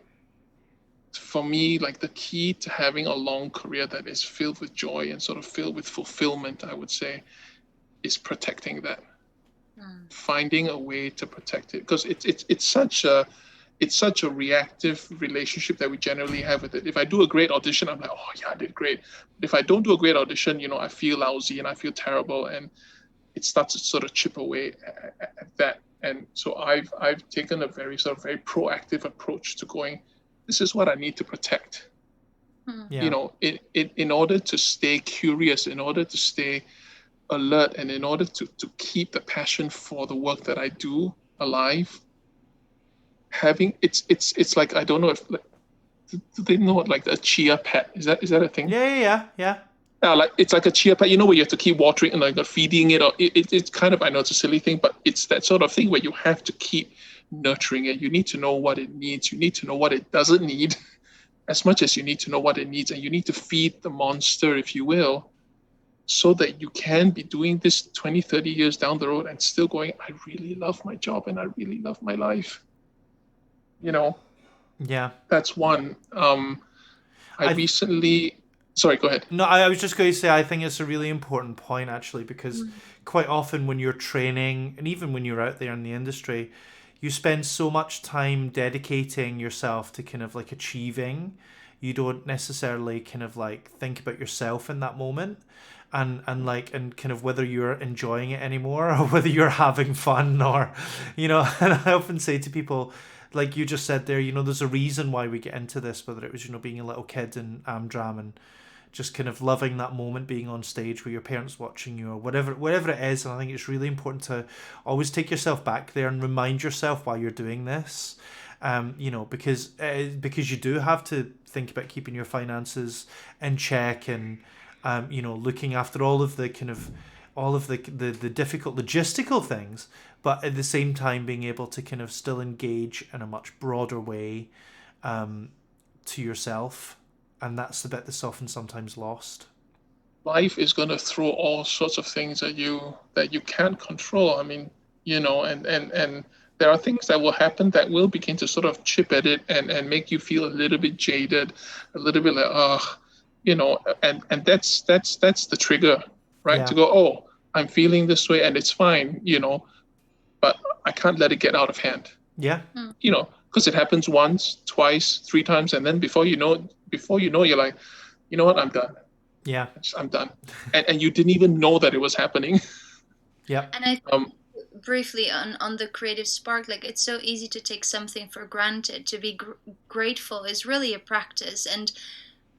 for me, like the key to having a long career that is filled with joy and sort of filled with fulfillment, I would say, is protecting that. Finding a way to protect it, because it's such a reactive relationship that we generally have with it. If I do a great audition, I'm like, oh yeah, I did great. But if I don't do a great audition, I feel lousy and I feel terrible, and it starts to sort of chip away at that. And so I've taken a very proactive approach to going, this is what I need to protect. Yeah. You know, in order to stay curious, in order to stay alert, and in order to keep the passion for the work that I do alive, having it's like, I don't know if, like, do they know what, like, a chia pet, is that a thing? Yeah. Like, it's like a chia pet, where you have to keep watering and, like, feeding it, or it's kind of, I know it's a silly thing, but it's that sort of thing where you have to keep nurturing it. You need to know what it needs. You need to know what it doesn't need, as much as you need to know what it needs, and you need to feed the monster, if you will, so that you can be doing this 20, 30 years down the road and still going, I really love my job and I really love my life. Yeah. That's one. I I recently, sorry, go ahead. No, I was just going to say, I think it's a really important point, actually, because quite often when you're training, and even when you're out there in the industry, you spend so much time dedicating yourself to kind of like achieving. You don't necessarily kind of like think about yourself in that moment, and kind of whether you're enjoying it anymore or whether you're having fun, or and I often say to people, like you just said there, there's a reason why we get into this, whether it was being a little kid in Amdram and just kind of loving that moment, being on stage with your parents watching you, or whatever it is. And I think it's really important to always take yourself back there and remind yourself why you're doing this. Because you do have to think about keeping your finances in check, and looking after all of the difficult logistical things, but at the same time being able to kind of still engage in a much broader way to yourself. And that's the bit that's often sometimes lost. Life is going to throw all sorts of things at you that you can't control. I mean, and there are things that will happen that will begin to sort of chip at it and make you feel a little bit jaded, a little bit like, and that's the trigger, right? Yeah. To go, oh, I'm feeling this way and it's fine, but I can't let it get out of hand. Yeah. Because it happens once, twice, three times, and then before you know, you're like, you know what, I'm done. Yeah. I'm done. And you didn't even know that it was happening. Yeah. And I briefly on the creative spark, like, it's so easy to take something for granted. To be grateful is really a practice, and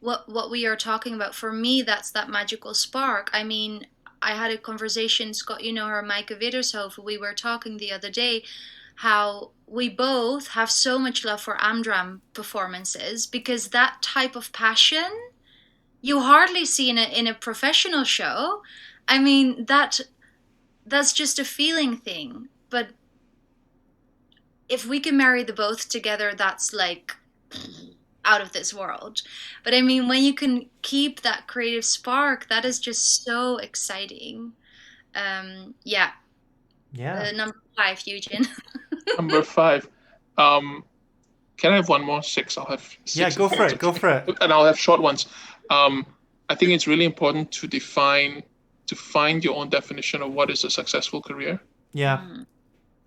what we are talking about, for me, that's that magical spark. I mean, I had a conversation, Scott, her, Maaike Widdershoven, we were talking the other day, how we both have so much love for Amdram performances, because that type of passion you hardly see in a professional show. I mean, that's just a feeling thing. But if we can marry the both together, that's like out of this world. But I mean, when you can keep that creative spark, that is just so exciting. Yeah. Number 5, Eugene. Number 5. Can I have one more? 6. I'll have 6. Yeah, go for it. And I'll have short ones. I think it's really important to find your own definition of what is a successful career. Yeah.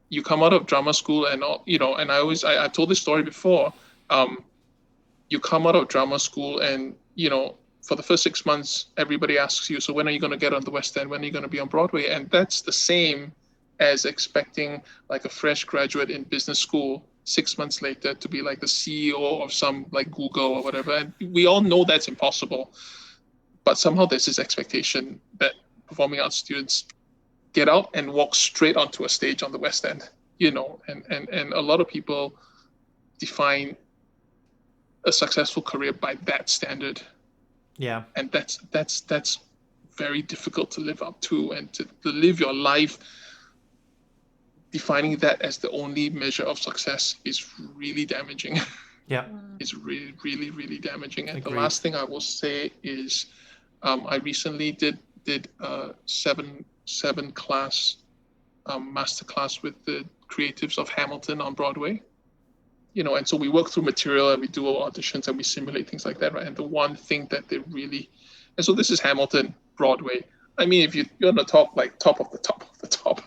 You come out of drama school and and I've told this story before. You come out of drama school and, for the first 6 months, everybody asks you, so when are you going to get on the West End? When are you going to be on Broadway? And that's the same as expecting like a fresh graduate in business school 6 months later to be like the CEO of some like Google or whatever. And we all know that's impossible. But somehow there's this expectation that performing arts students get out and walk straight onto a stage on the West End, and a lot of people define a successful career by that standard. Yeah. And that's very difficult to live up to, and to live your life defining that as the only measure of success is really damaging. Yeah. It's really, really, really damaging. And Agreed. The last thing I will say is I recently did a 7 class master class with the creatives of Hamilton on Broadway. And so we work through material and we do auditions and we simulate things like that, right? And the one thing that they really, and so this is Hamilton, Broadway. I mean, if you're on the top, like top of the top,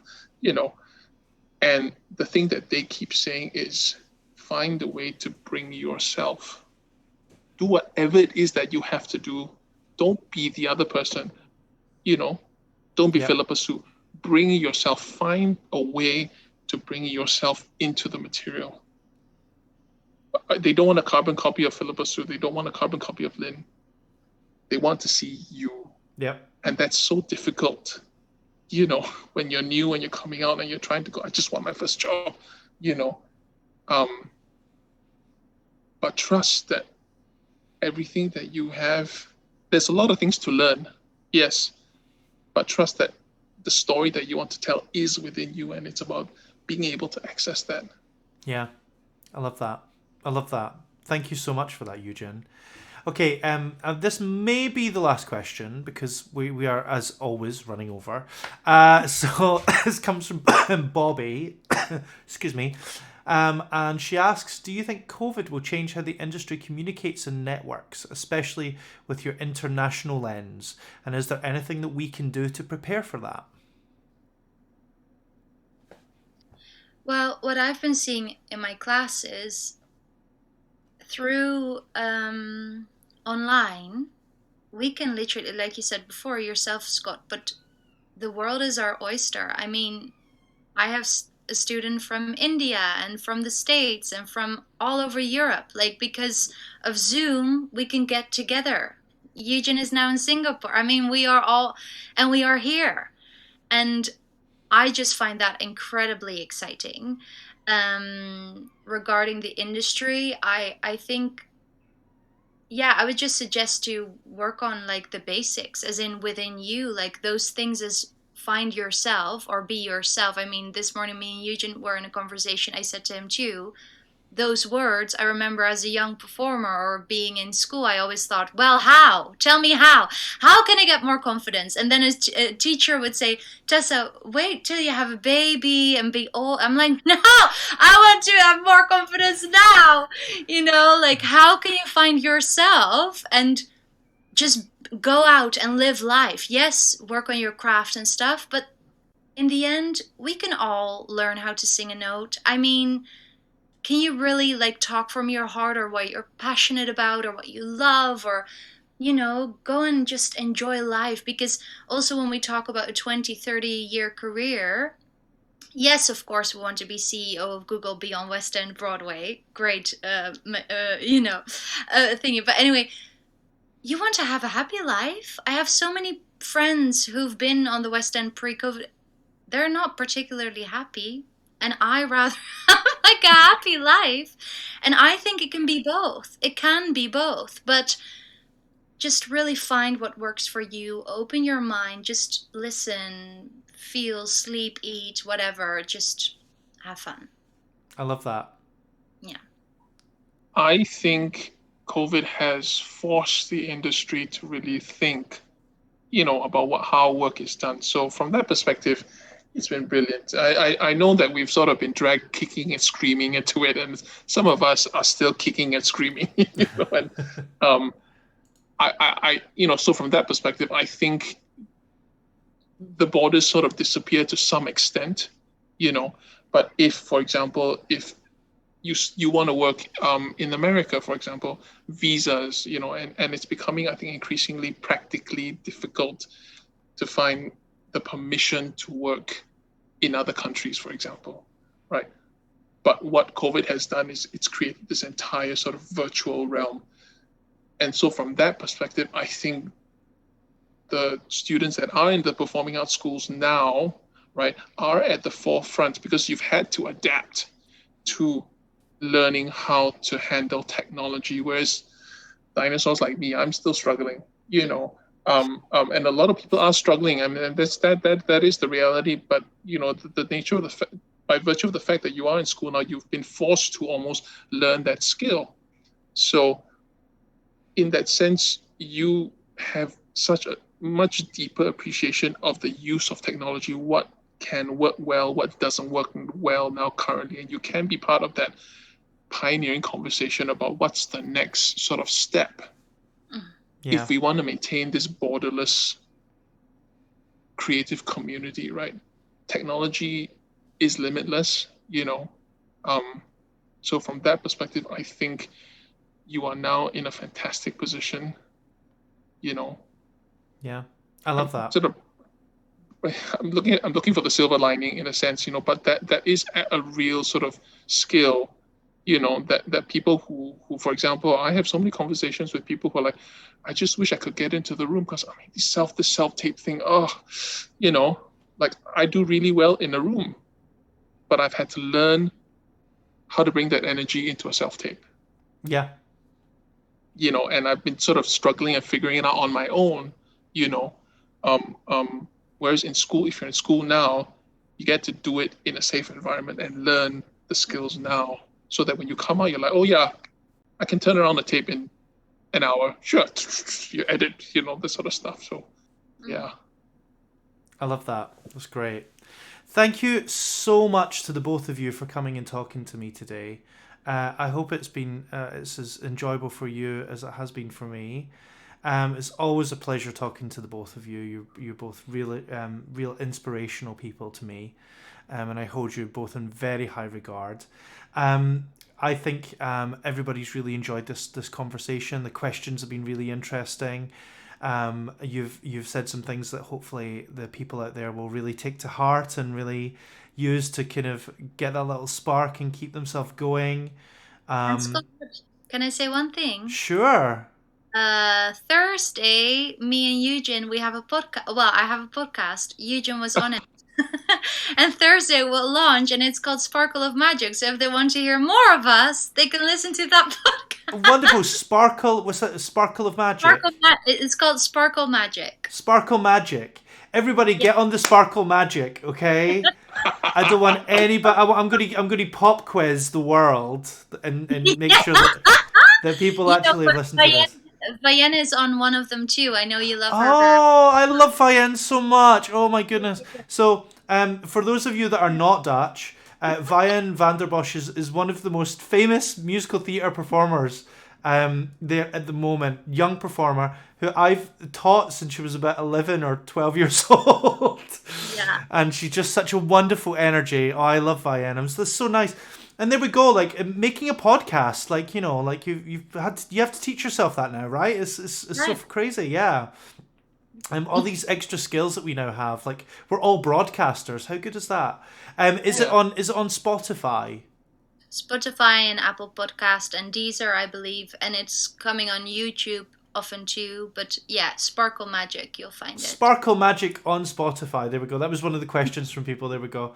and the thing that they keep saying is find a way to bring yourself. Do whatever it is that you have to do. Don't be the other person, Don't be Philippa Sue. Bring yourself. Find a way to bring yourself into the material. They don't want a carbon copy of Philippa Sue. They don't want a carbon copy of Lynn. They want to see you. Yep. And that's so difficult, when you're new and you're coming out and you're trying to go, I just want my first job, you know. But trust that everything that you have, there's a lot of things to learn, yes, but trust that the story that you want to tell is within you, and it's about being able to access that. Yeah, I love that. I love that. Thank you so much for that, Eugen. Okay, this may be the last question because we are, as always, running over. So this comes from Bobby. Excuse me. And she asks, do you think COVID will change how the industry communicates and networks, especially with your international lens? And is there anything that we can do to prepare for that? Well, what I've been seeing in my classes through online, we can literally, like you said before yourself, Scott, but the world is our oyster. I mean, I have a student from India and from the States and from all over Europe. Like, because of Zoom, we can get together. Eugen is now in Singapore. I mean, we are here. And I just find that incredibly exciting. Regarding the industry, I think, yeah, I would just suggest to work on like the basics, as in within you, like those things as find yourself or be yourself. I mean, this morning me and Eugen were in a conversation. I said to him too, those words I remember as a young performer or being in school. I always thought, well, how? Tell me how can I get more confidence? And then a teacher would say, Tessa, wait till you have a baby and be old. I'm like, no, I want to have more confidence now. Like, how can you find yourself and just go out and live life? Yes, work on your craft and stuff, but in the end, we can all learn how to sing a note. I mean, can you really like talk from your heart or what you're passionate about or what you love, or go and just enjoy life? Because also when we talk about a 20-30 year career, yes, of course we want to be CEO of Google, be on West End Broadway, great thingy. But anyway, you want to have a happy life. I have so many friends who've been on the West End pre-COVID. They're not particularly happy, and I rather have like a happy life. And I think it can be both. It can be both, but just really find what works for you. Open your mind, just listen, feel, sleep, eat, whatever. Just have fun. I love that. Yeah. I think COVID has forced the industry to really think, about how work is done. So from that perspective, it's been brilliant. I know that we've sort of been dragged kicking and screaming into it, and some of us are still kicking and screaming. And so from that perspective, I think the borders sort of disappear to some extent, But if, for example, if you want to work in America, for example, visas, and it's becoming, I think, increasingly practically difficult to find the permission to work in other countries, for example, right? But what COVID has done is it's created this entire sort of virtual realm. And so from that perspective, I think the students that are in the performing arts schools now, right, are at the forefront because you've had to adapt to learning how to handle technology, whereas dinosaurs like me, I'm still struggling, and a lot of people are struggling. I mean, that is the reality. But the nature of by virtue of the fact that you are in school now, you've been forced to almost learn that skill. So, in that sense, you have such a much deeper appreciation of the use of technology, what can work well, what doesn't work well now currently, and you can be part of that pioneering conversation about what's the next sort of step. Yeah. If we want to maintain this borderless creative community, right? Technology is limitless, So from that perspective, I think you are now in a fantastic position, Yeah, I love that. Sort of, I'm looking for the silver lining in a sense, but that is a real sort of skill that people who, for example, I have so many conversations with people who are like, I just wish I could get into the room because this self-tape thing, like I do really well in a room, but I've had to learn how to bring that energy into a self-tape. Yeah. And I've been sort of struggling and figuring it out on my own, whereas in school, if you're in school now, you get to do it in a safe environment and learn the skills now, so that when you come out, you're like, oh yeah, I can turn around the tape in an hour. Sure, you edit, this sort of stuff. So, yeah. I love that. That's great. Thank you so much to the both of you for coming and talking to me today. I hope it's as enjoyable for you as it has been for me. It's always a pleasure talking to the both of you. You're both really real inspirational people to me, and I hold you both in very high regard. I think everybody's really enjoyed this conversation. The questions have been really interesting. You've said some things that hopefully the people out there will really take to heart and really use to kind of get that little spark and keep themselves going. Can I say one thing? Sure. Thursday, me and Eugene, we have a podcast. Well, I have a podcast. Eugene was on it. And Thursday we'll launch, and it's called Sparkle of Magic. So if they want to hear more of us, they can listen to that podcast. Wonderful. Sparkle. What's that? Sparkle of Magic. It's called Sparkle Magic. Sparkle Magic. Everybody, get on the Sparkle Magic, okay? I don't want anybody. I'm going to pop quiz the world and make sure that people actually listen to this. Vienne is on one of them too. I know you love her. Oh, I love Vienne so much. Oh my goodness. So, for those of you that are not Dutch, Vienne van der Bosch is one of the most famous musical theatre performers there at the moment. Young performer who I've taught since she was about 11 or 12 years old. Yeah. And she's just such a wonderful energy. Oh, I love Vienne. It's so nice. And there we go, like making a podcast, like you have to teach yourself that now, right? It's right. So crazy, yeah. All these extra skills that we now have, like we're all broadcasters. How good is that? Is it on Spotify? Spotify and Apple Podcast and Deezer, I believe, and it's coming on YouTube often too. But yeah, Sparkle Magic, you'll find it. Sparkle Magic on Spotify. There we go. That was one of the questions from people. There we go.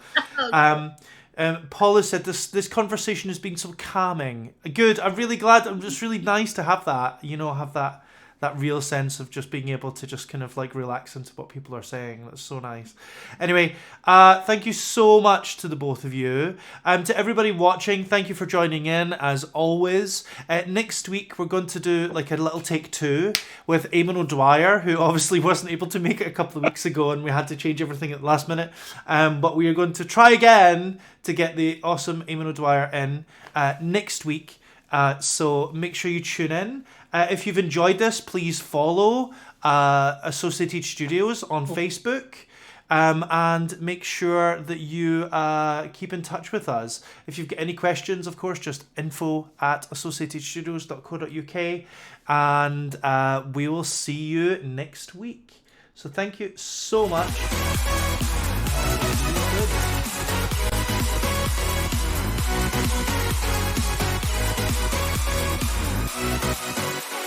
Paula said this conversation has been so calming. Good. I'm really glad. I'm just really nice to have that. Have that real sense of just being able to just kind of like relax into what people are saying. That's so nice. Anyway, thank you so much to the both of you. To everybody watching, thank you for joining in as always. Next week, we're going to do like a little take 2 with Eamon O'Dwyer, who obviously wasn't able to make it a couple of weeks ago and we had to change everything at the last minute. But we are going to try again to get the awesome Eamon O'Dwyer in next week. So make sure you tune in. If you've enjoyed this, please follow Associated Studios on Facebook, and make sure that you keep in touch with us. If you've got any questions, of course, just info@associatedstudios.co.uk, and we will see you next week. So thank you so much. Good.